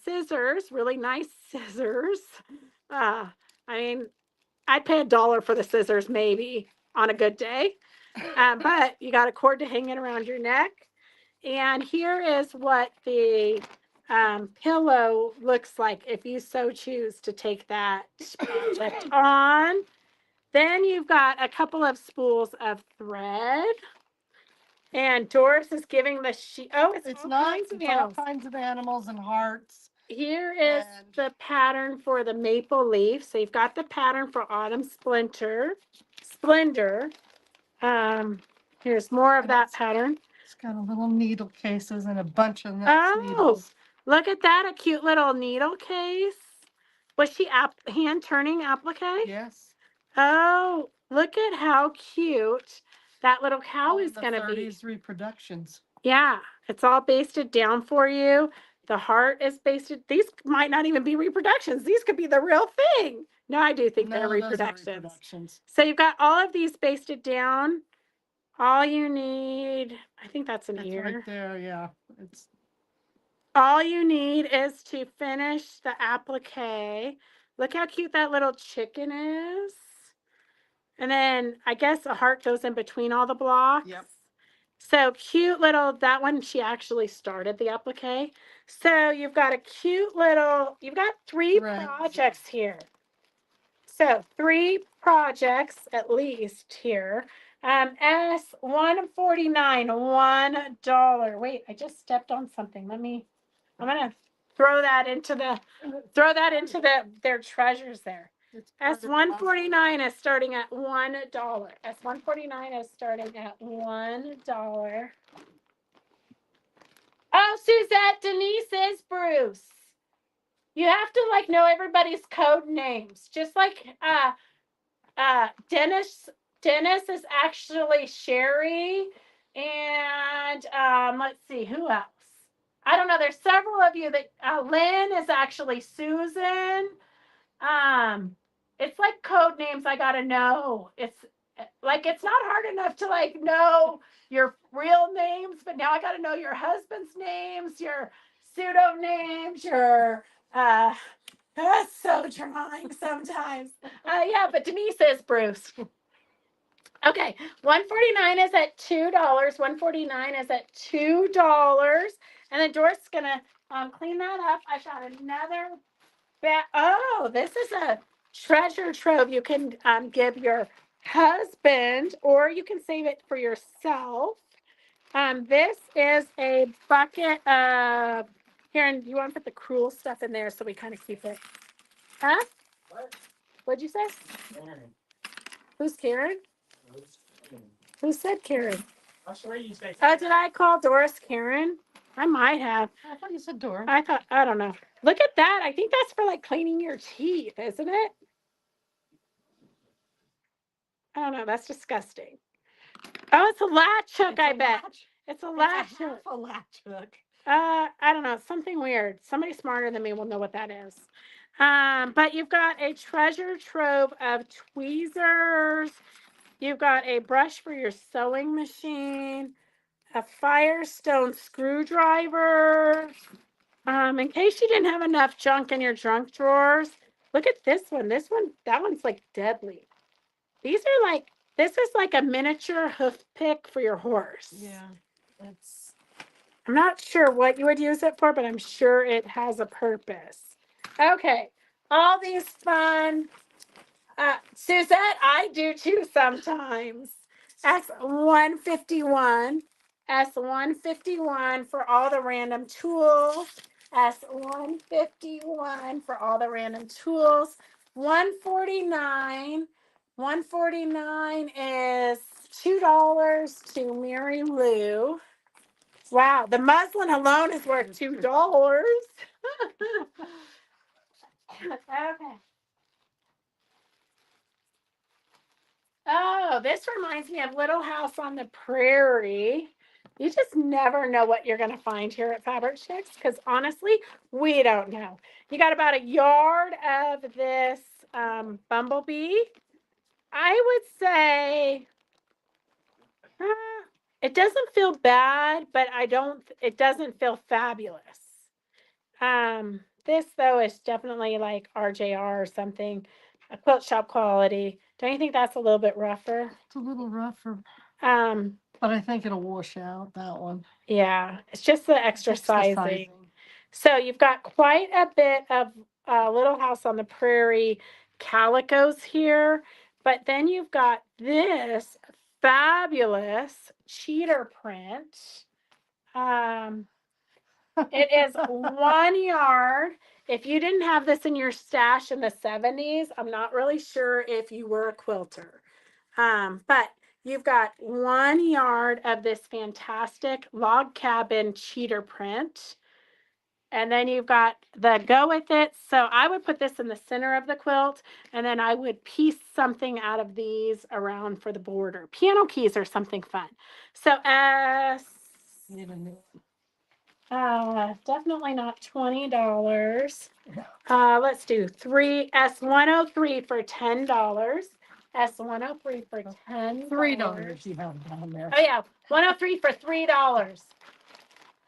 scissors, really nice scissors. I mean, I'd pay $1 for the scissors maybe on a good day. But you got a cord to hang it around your neck. And here is what the pillow looks like if you so choose to take that project on. Then you've got a couple of spools of thread. And Doris is giving the sheet. Oh, it's all not kinds of all animals. kinds of animals and hearts. Here is the pattern for the maple leaf. So you've got the pattern for autumn splendor. Here's more of that pattern. It's got a little needle cases and a bunch of needles. Look at that, a cute little needle case. Was she hand turning applique? Yes. Oh, look at how cute that little cow is going to be. 30s reproductions. Yeah, it's all basted down for you. The heart is basted. These might not even be reproductions. These could be the real thing. No, I do think they're reproductions. So you've got all of these basted down. All you need, I think that's an ear. Right there, yeah. All you need is to finish the applique. Look how cute that little chicken is. And then I guess a heart goes in between all the blocks. Yep. So cute little, that one, she actually started the applique. So you've got a cute little, you've got three Right. projects here. So 3 projects at least here. S 149, $1. Wait, I just stepped on something. I'm gonna throw that into their treasures there. S 149 is starting at $1. S 149 is starting at $1. Oh, Suzette, Denise is Bruce. You have to like know everybody's code names. Just like Dennis is actually Sherry, and let's see who else. I don't know. There's several of you that Lynn is actually Susan. It's like code names I gotta know. It's like it's not hard enough to like know your real names, but now I gotta know your husband's names, your pseudo names, your that's so trying sometimes. Yeah, but Denise is Bruce. Okay, 149 is at $2. 149 is at $2. And then Doris is gonna clean that up. I found another oh, this is a treasure trove you can give your husband, or you can save it for yourself. This is a bucket of, Karen, you want to put the cruel stuff in there so we kind of keep it. Huh? What? What'd you say? Karen. Who's Karen? Who said Karen? I'm sure you say. Oh, did I call Doris Karen? I might have. I thought you said Dora. I don't know. Look at that. I think that's for like cleaning your teeth, isn't it? I don't know. That's disgusting. Oh, it's a latch hook, It's I a bet. latch- It's a It's latch a hook. half a latch hook. I don't know. Something weird. Somebody smarter than me will know what that is. But you've got a treasure trove of tweezers. You've got a brush for your sewing machine, a Firestone screwdriver. In case you didn't have enough junk in your junk drawers, look at this one. That one's like deadly. These are like, this is like a miniature hoof pick for your horse. Yeah, it's I'm not sure what you would use it for, but I'm sure it has a purpose. Okay, all these fun. Suzette, I do too sometimes. S151. S151 for all the random tools. S151 for all the random tools. 149. 149 is $2 to Mary Lou. Wow, the muslin alone is worth $2. Okay. Oh, this reminds me of Little House on the Prairie. You just never know what you're going to find here at Fabric Chicks because honestly, we don't know. You got about a yard of this bumblebee. I would say it doesn't feel bad, but it doesn't feel fabulous. This though is definitely like RJR or something, a quilt shop quality. Don't you think that's a little bit rougher? a little rougher, Um, but I think it'll wash out that one. yeah, it's just the extra It's the sizing. So you've got quite a bit of Little House on the Prairie calicos here, but then you've got this fabulous cheater print. It is 1 yard. If you didn't have this in your stash in the 70s, I'm not really sure if you were a quilter. But you've got 1 yard of this fantastic log cabin cheater print. And then you've got the go with it. So I would put this in the center of the quilt, and then I would piece something out of these around for the border. Piano keys or something fun. So Need a new definitely not $20. Let's do S103 for $10. S103 for $10. $3 you have down there. Oh yeah, 103 for $3.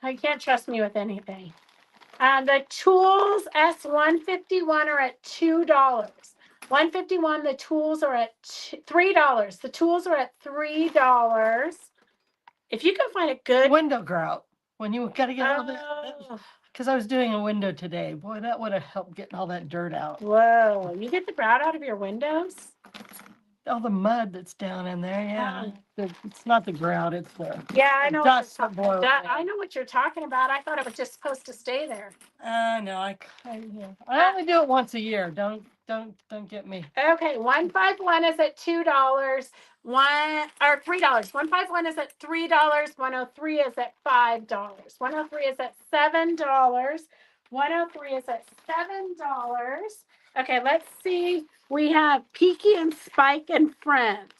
You can't trust me with anything. The tools S151 are at $2. 151, the tools are at $3. The tools are at $3. If you can find a good window grout. When you gotta get all that, Oh, because I was doing a window today. Boy, that would have helped getting all that dirt out. whoa. You get the grout out of your windows? All the mud that's down in there, yeah. Oh. It's not the grout, it's the Yeah, I know. dust What that you're blows talking, in. I know what you're talking about. I thought it was just supposed to stay there. No, I only do it once a year. Don't get me. Okay, 151 is at $2. $3. 151 is at $3. 103 is at $5. 103 is at $7. 103 is at $7. Okay, let's see. We have Peaky and Spike and Friends.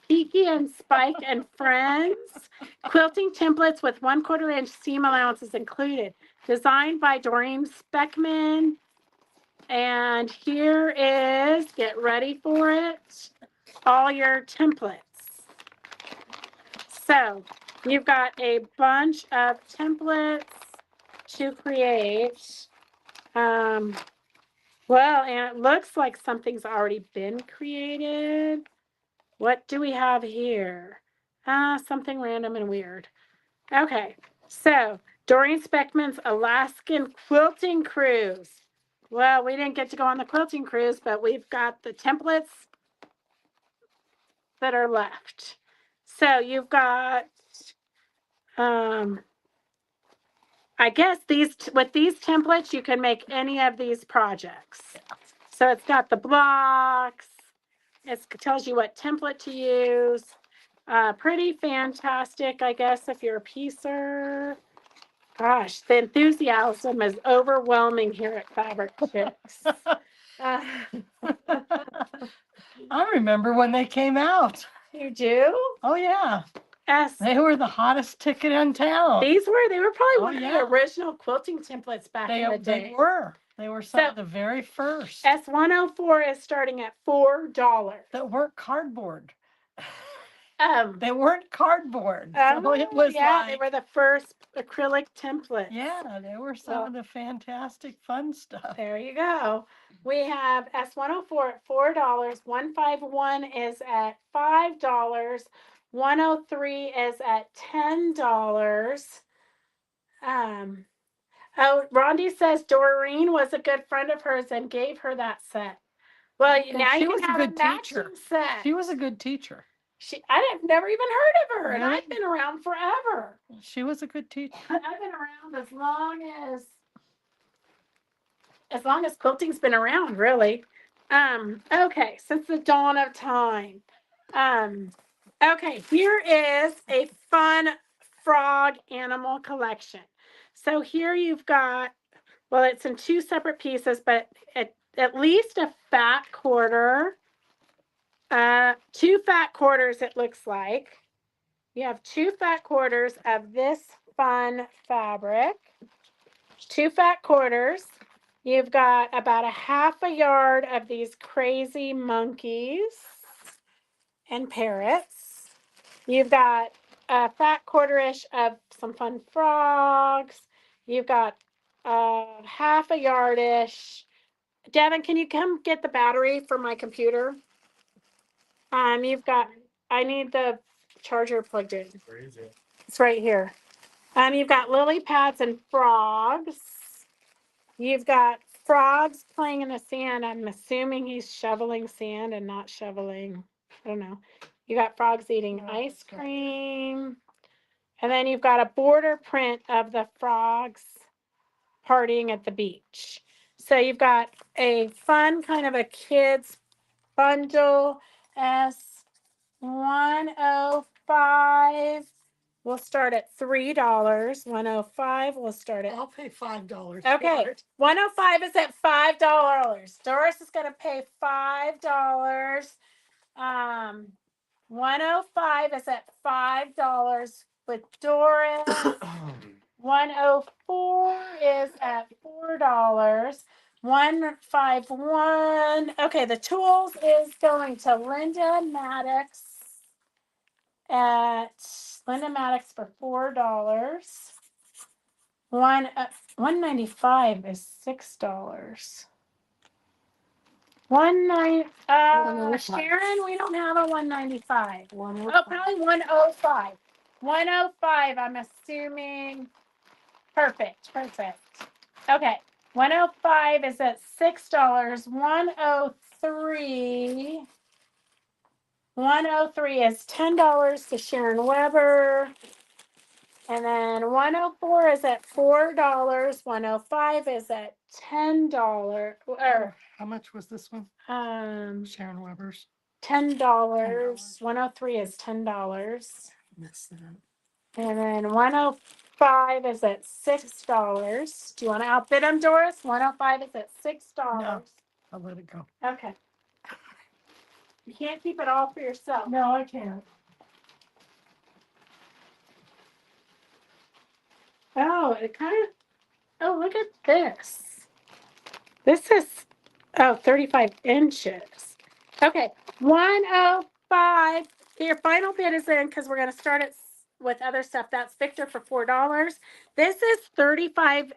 Peaky and Spike and Friends. Quilting templates with 1/4 inch seam allowances included. Designed by Doreen Speckman. And here is, get ready for it, all your templates. So you've got a bunch of templates to create. Well, and it looks like something's already been created. What do we have here? Something random and weird. Okay, so Doreen Speckman's Alaskan Quilting Cruise. Well, we didn't get to go on the quilting cruise, but we've got the templates that are left. So you've got, I guess with these templates, you can make any of these projects. So it's got the blocks. It tells you what template to use. Pretty fantastic, I guess, if you're a piecer. Gosh, the enthusiasm is overwhelming here at Fabric Chicks. I remember when they came out. You do? Oh yeah, Yes. they were the hottest ticket in town. They were probably one of yeah. the original quilting templates back in the day. They were some of the very first. S104 is starting at $4. That weren't cardboard. Um, They weren't cardboard. So it was yeah, like, they were the first acrylic templates. yeah, they were some of the fantastic fun stuff. There you go. We have S104 at $4. 151 is at $5. 103 is at $10. Oh, Rondi says Doreen was a good friend of hers and gave her that set. Well, And now she you was can a have good a matching teacher. set. She was a good teacher. I've never even heard of her, and Really? I've been around forever. She was a good teacher. I've been around as long as quilting's been around, really. Okay, since the dawn of time. Okay, here is a fun frog animal collection. So here you've got, well, it's in two separate pieces, but at least a fat quarter. Two fat quarters, it looks like. You have two fat quarters of this fun fabric. Two fat quarters. You've got about a half a yard of these crazy monkeys and parrots. You've got a fat quarter-ish of some fun frogs. You've got half a yard-ish. Devin, can you come get the battery for my computer? You've got, I need the charger plugged in. Where is it? It's right here. You've got lily pads and frogs. You've got frogs playing in the sand. I'm assuming he's shoveling sand and not shoveling. I don't know. You got frogs eating ice cream. And then you've got a border print of the frogs partying at the beach. So you've got a fun kind of a kid's bundle. S105 will start at $3. 105 will start at. I'll pay $5. Okay, for it. 105 is at $5. Doris is going to pay $5. 105 is at $5 with Doris. 104 is at $4. 151. Okay, the tools is going to Linda Maddox for $4. 195 is $6. 105. Sharon, we don't have a 195. Oh, probably 105. 105, I'm assuming. Perfect. Okay. 105 is at $6. 103. 103 is $10 to Sharon Weber. And then 104 is at $4. 105 is at $10. Or How much was this one? Sharon Weber's. $10. 103 is $10. Missed that. And then 105 is at $6. Do you want to outbid them, Doris? 105 is at $6. No. I'll let it go. Okay. You can't keep it all for yourself. No, I can't. Oh, it kind of. Oh, look at this. This is 35 inches. Okay, 105. Your final bid is in because we're going to start it with other stuff. That's Victor for $4. This is 35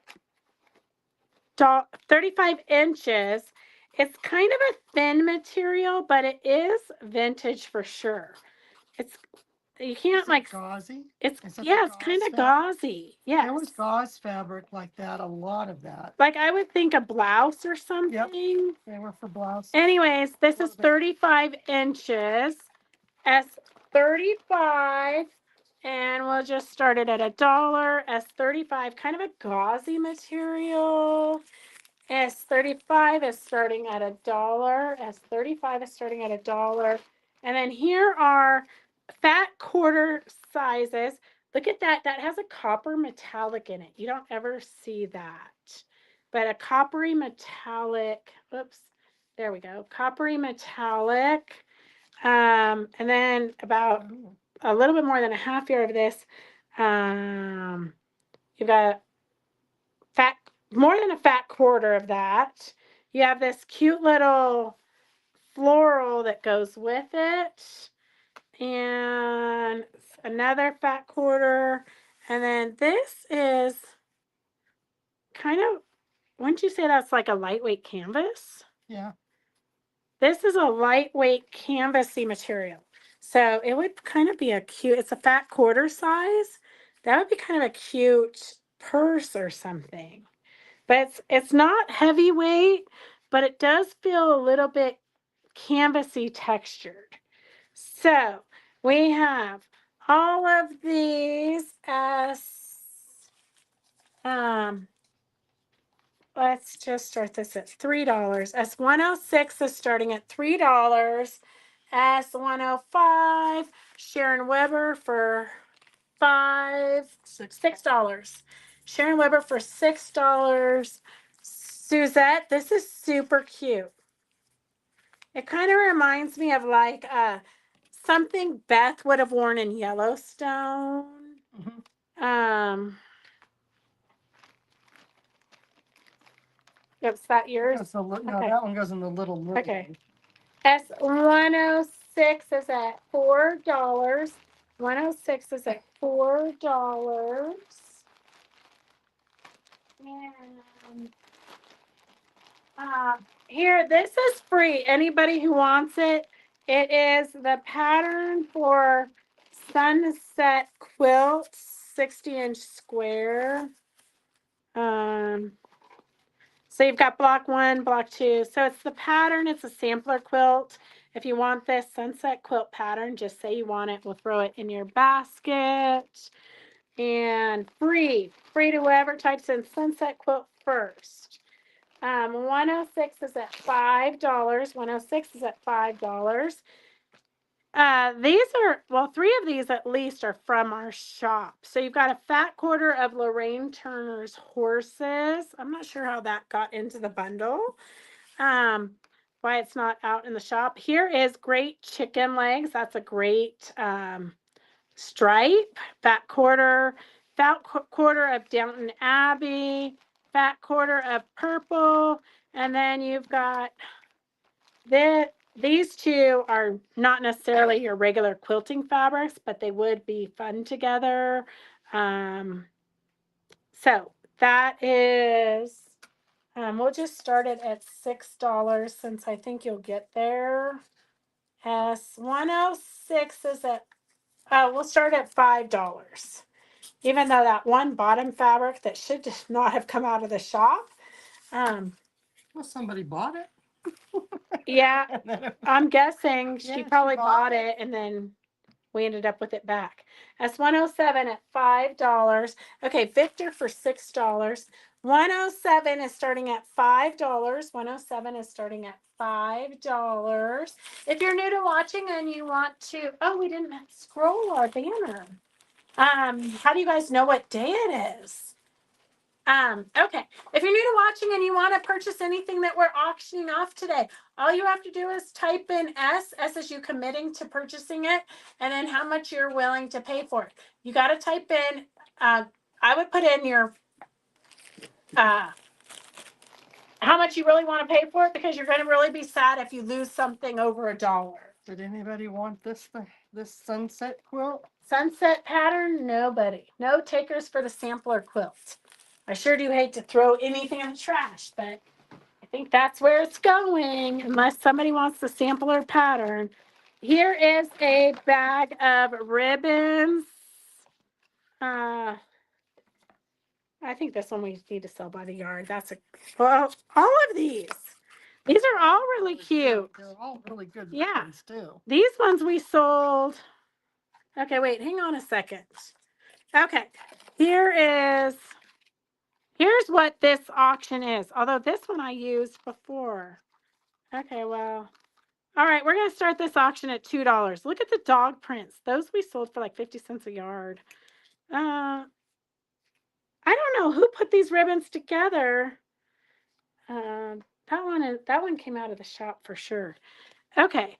inches. It's kind of a thin material, but it is vintage for sure. You can't Gauzy? it's Is it yeah, the it's kind of gauze gauzy. Yeah. There was gauze fabric like that, a lot of that. Like I would think a blouse or something. They were for blouses. Anyways, this is 35 inches. S35. And we'll just start it at $1. S35, kind of a gauzy material. S35 is starting at $1. S35 is starting at $1. And then here are fat quarter sizes. Look at that. That has a copper metallic in it. You don't ever see that. But a coppery metallic, oops, there we go. Coppery metallic. And then about a little bit more than a half yard of this. You've got more than a fat quarter of that. You have this cute little floral that goes with it. And another fat quarter. And then this is kind of, wouldn't you say that's like a lightweight canvas? Yeah. This is a lightweight canvasy material. So it would kind of be it's a fat quarter size. That would be kind of a cute purse or something. But it's not heavyweight, but it does feel a little bit canvasy textured. So we have all of these as, let's just start this at $3. S106 is starting at $3. S105, Sharon Weber for $6. Sharon Weber for $6. Suzette, this is super cute. It kind of reminds me of like something Beth would have worn in Yellowstone. Mm-hmm. Is that yours? No, Okay. that one goes in the little. Okay. S106 is at $4. 106 is at $4. And here, this is free. Anybody who wants it, it is the pattern for Sunset Quilt, 60-inch square. So you've got block 1, block 2. So it's the pattern. It's a sampler quilt. If you want this Sunset Quilt pattern, just say you want it. We'll throw it in your basket. And free to whoever types in Sunset Quilt first. 106 is at $5. 106 is at $5. These are, well, 3 of these at least are from our shop. So you've got a fat quarter of Lorraine Turner's Horses. I'm not sure how that got into the bundle. Why it's not out in the shop. Here is Great Chicken Legs. That's a great stripe. Fat quarter of Downton Abbey. Fat quarter of purple. And then you've got these 2 are not necessarily your regular quilting fabrics, but they would be fun together. So that is, we'll just start it at $6 since I think you'll get there. S106 is at we'll start at $5. Even though that one bottom fabric that should just not have come out of the shop. Well, somebody bought it. Yeah, And then it- I'm guessing Yeah, she she probably bought bought it and then we ended up with it back. That's 107 at $5. Okay, Victor for $6. 107 is starting at $5. 107 is starting at $5. If you're new to watching and you want to, oh, we didn't scroll our banner. How do you guys know what day it is? Okay. If you're new to watching and you want to purchase anything that we're auctioning off today, all you have to do is type in S as you committing to purchasing it, and then how much you're willing to pay for it. You got to type in, I would put in your, how much you really want to pay for it, because you're going to really be sad if you lose something over $1. Did anybody want this sunset quilt? Sunset pattern, nobody. No takers for the sampler quilt. I sure do hate to throw anything in the trash, but I think that's where it's going, unless somebody wants the sampler pattern. Here is a bag of ribbons. I think this one we need to sell by the yard. Well, all of these. These are all really cute. They're all really good Yeah. ribbons too. These ones we sold. Okay, wait, hang on a second. Okay, here's what this auction is. Although this one I used before. Okay, well, all right, we're gonna start this auction at $2. Look at the dog prints. Those we sold for like 50 cents a yard. I don't know who put these ribbons together. That one came out of the shop for sure. Okay.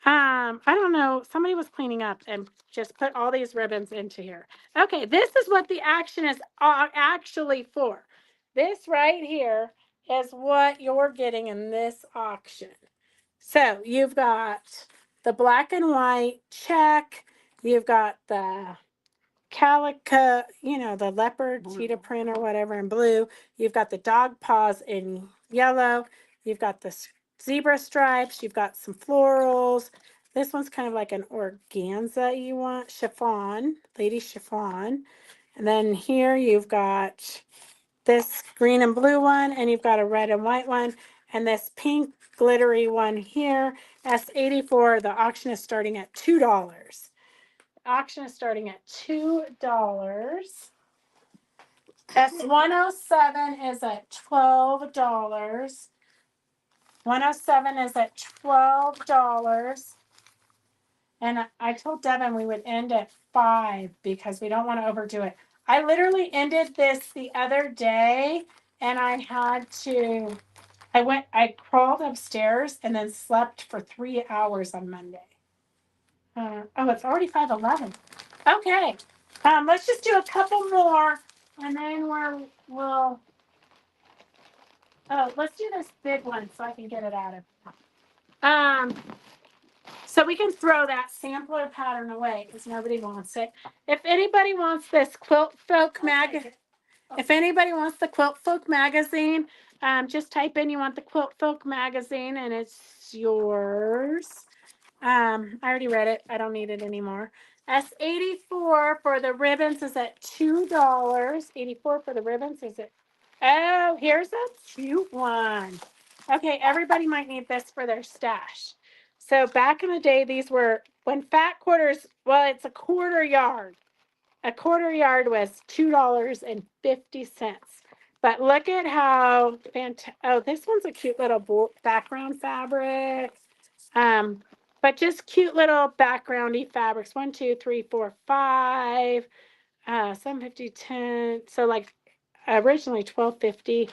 I don't know. Somebody was cleaning up and just put all these ribbons into here. Okay, this is what the action is actually for. This right here is what you're getting in this auction. So you've got the black and white check. You've got the calico, the leopard cheetah print or whatever in blue. You've got the dog paws in yellow. You've got the zebra stripes. You've got some florals. This one's kind of like an organza you want, chiffon, lady chiffon. And then here you've got this green and blue one, and you've got a red and white one, and this pink glittery one here. S84. The auction is starting at $2. Auction is starting at $2. S107 is at $12. 107 is at $12. And I told Devin we would end at 5 because we don't want to overdo it. I literally ended this the other day and I crawled upstairs and then slept for 3 hours on Monday. It's already 5:11. Okay. Let's just do a couple more and then let's do this big one so I can get it out of. So we can throw that sampler pattern away because nobody wants it. If anybody wants this Quilt Folk magazine, if anybody wants the Quilt Folk magazine, just type in you want the Quilt Folk magazine and it's yours. I already read it. I don't need it anymore. S84 for the ribbons is at $2. 84 for the ribbons is at, oh, here's a cute one. Okay, everybody might need this for their stash. So back in the day, these were, when fat quarters, well, it's a quarter yard. A quarter yard was $2.50. But look at how fantastic, oh, this one's a cute little background fabric. But just cute little backgroundy fabrics. 1, 2, 3, 4, 5, 750, 10. So like originally $12.50.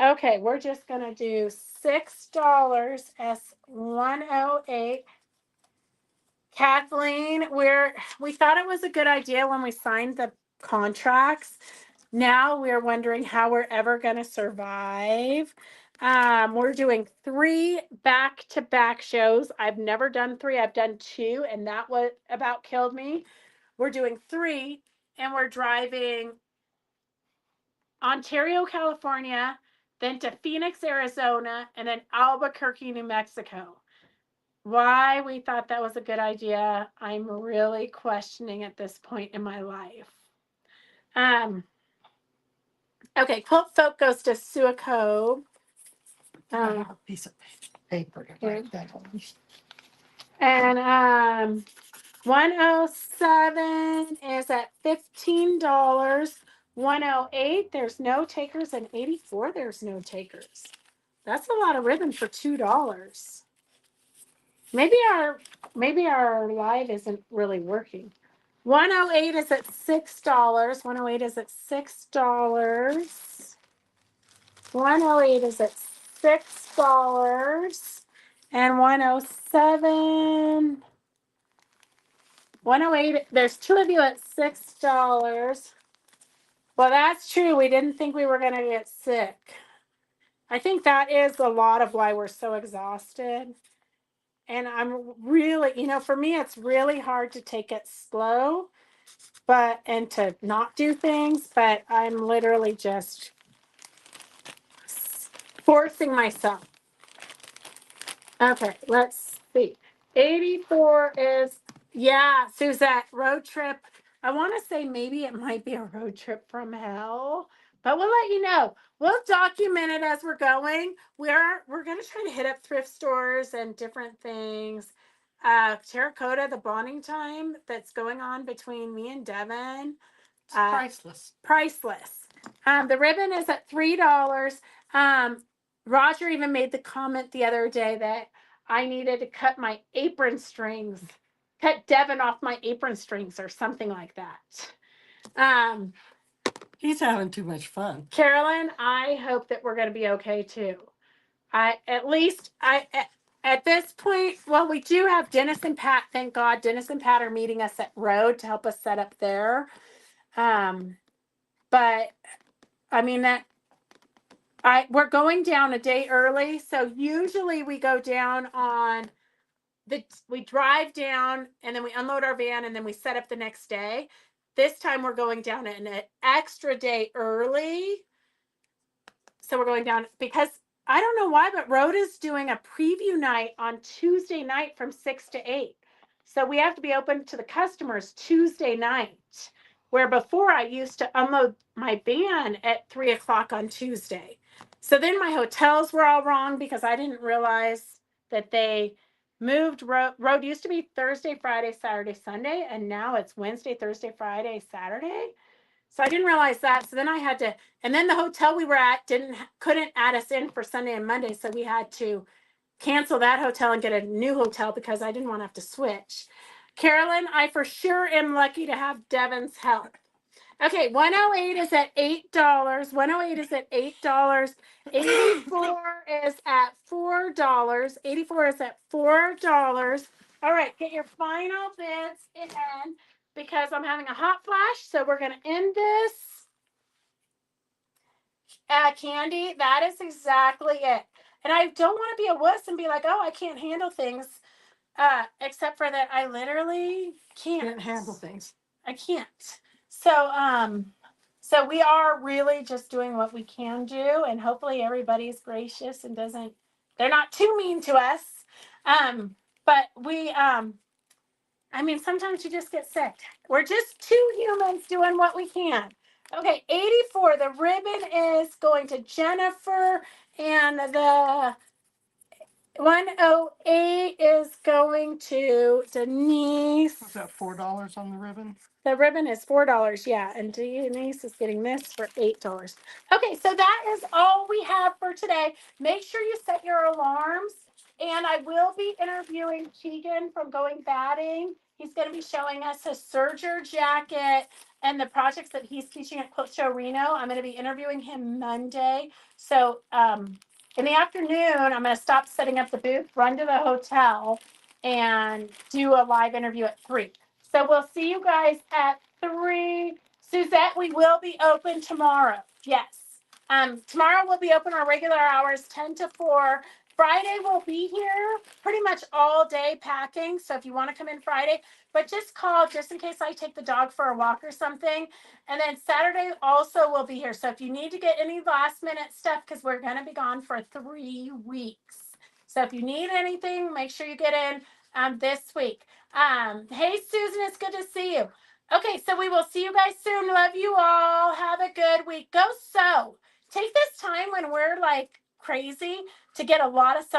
Okay, we're just gonna do $6. S108. Kathleen, we thought it was a good idea when we signed the contracts. Now we're wondering how we're ever gonna survive. We're doing 3 back-to-back shows. I've never done 3. I've done 2, and that what about killed me. We're doing 3, and we're driving Ontario, California, then to Phoenix, Arizona, and then Albuquerque, New Mexico. why we thought that was a good idea, I'm really questioning at this point in my life. Okay, Quilt Folk goes to Suaco. I have a piece of paper to here. write that on. And 107 is at $15. 108, there's no takers, and 84, there's no takers. That's a lot of ribbon for $2. Maybe our live isn't really working. 108 is at $6. 108 is at $6. 108 is at $6. And 107. 108, there's two of you at $6. Well, that's true. We didn't think we were going to get sick. I think that is a lot of why we're so exhausted. And I'm really, for me, it's really hard to take it slow, and to not do things, but I'm literally just forcing myself. Okay, let's see. 84 is, yeah, Suzette, road trip. I want to say maybe it might be a road trip from hell, but we'll let you know. We'll document it as we're going. We're going to try to hit up thrift stores and different things. Terracotta, the bonding time that's going on between me and Devin. It's priceless. Priceless. The ribbon is at $3. Roger even made the comment the other day that I needed to cut my apron strings, cut Devin off my apron strings or something like that. He's having too much fun. Carolyn, I hope that we're going to be okay too. At this point, well, we do have Dennis and Pat. Thank God, Dennis and Pat are meeting us at Road to help us set up there. But I mean we're going down a day early. So usually we go down we drive down and then we unload our van and then we set up the next day. This time we're going down an extra day early. So we're going down because I don't know why, but Road is doing a preview night on Tuesday night from 6 to 8. So we have to be open to the customers Tuesday night, where before I used to unload my van at 3 o'clock on Tuesday. So then my hotels were all wrong because I didn't realize that they moved Road. Road used to be Thursday, Friday, Saturday, Sunday, and now it's Wednesday, Thursday, Friday, Saturday. So I didn't realize that. So then I had to, and then the hotel we were at couldn't add us in for Sunday and Monday. So we had to cancel that hotel and get a new hotel because I didn't want to have to switch. Carolyn, I for sure am lucky to have Devin's help. Okay, 108 is at $8. 108 is at $8. 84 is at $4. 84 is at $4. All right, get your final bids in because I'm having a hot flash. So we're going to end this. Candy, that is exactly it. And I don't want to be a wuss and be like, oh, I can't handle things. Except for that I literally can't handle things. I can't. So we are really just doing what we can do, and hopefully everybody's gracious and they're not too mean to us. But we, I mean, sometimes you just get sick. We're just two humans doing what we can. Okay, 84, the ribbon is going to Jennifer, and the 108 is going to Denise. Was that $4 on the ribbon? The ribbon is $4, yeah, and Denise is getting this for $8. Okay, so that is all we have for today. Make sure you set your alarms, and I will be interviewing Keegan from Going Batting. He's going to be showing us his serger jacket and the projects that he's teaching at Quilt Show Reno. I'm going to be interviewing him Monday. So in the afternoon, I'm going to stop setting up the booth, run to the hotel, and do a live interview at 3. So we'll see you guys at 3. Suzette, we will be open tomorrow. Yes. Tomorrow we'll be open our regular hours, 10 to 4. Friday we'll be here pretty much all day packing. So if you want to come in Friday, but just call just in case I take the dog for a walk or something. And then Saturday also we'll be here. So if you need to get any last minute stuff, because we're going to be gone for 3 weeks. So if you need anything, make sure you get in this week. Hey, Susan, it's good to see you. Okay, so we will see you guys soon. Love you all. Have a good week. Go sew. Take this time when we're like crazy to get a lot of sewing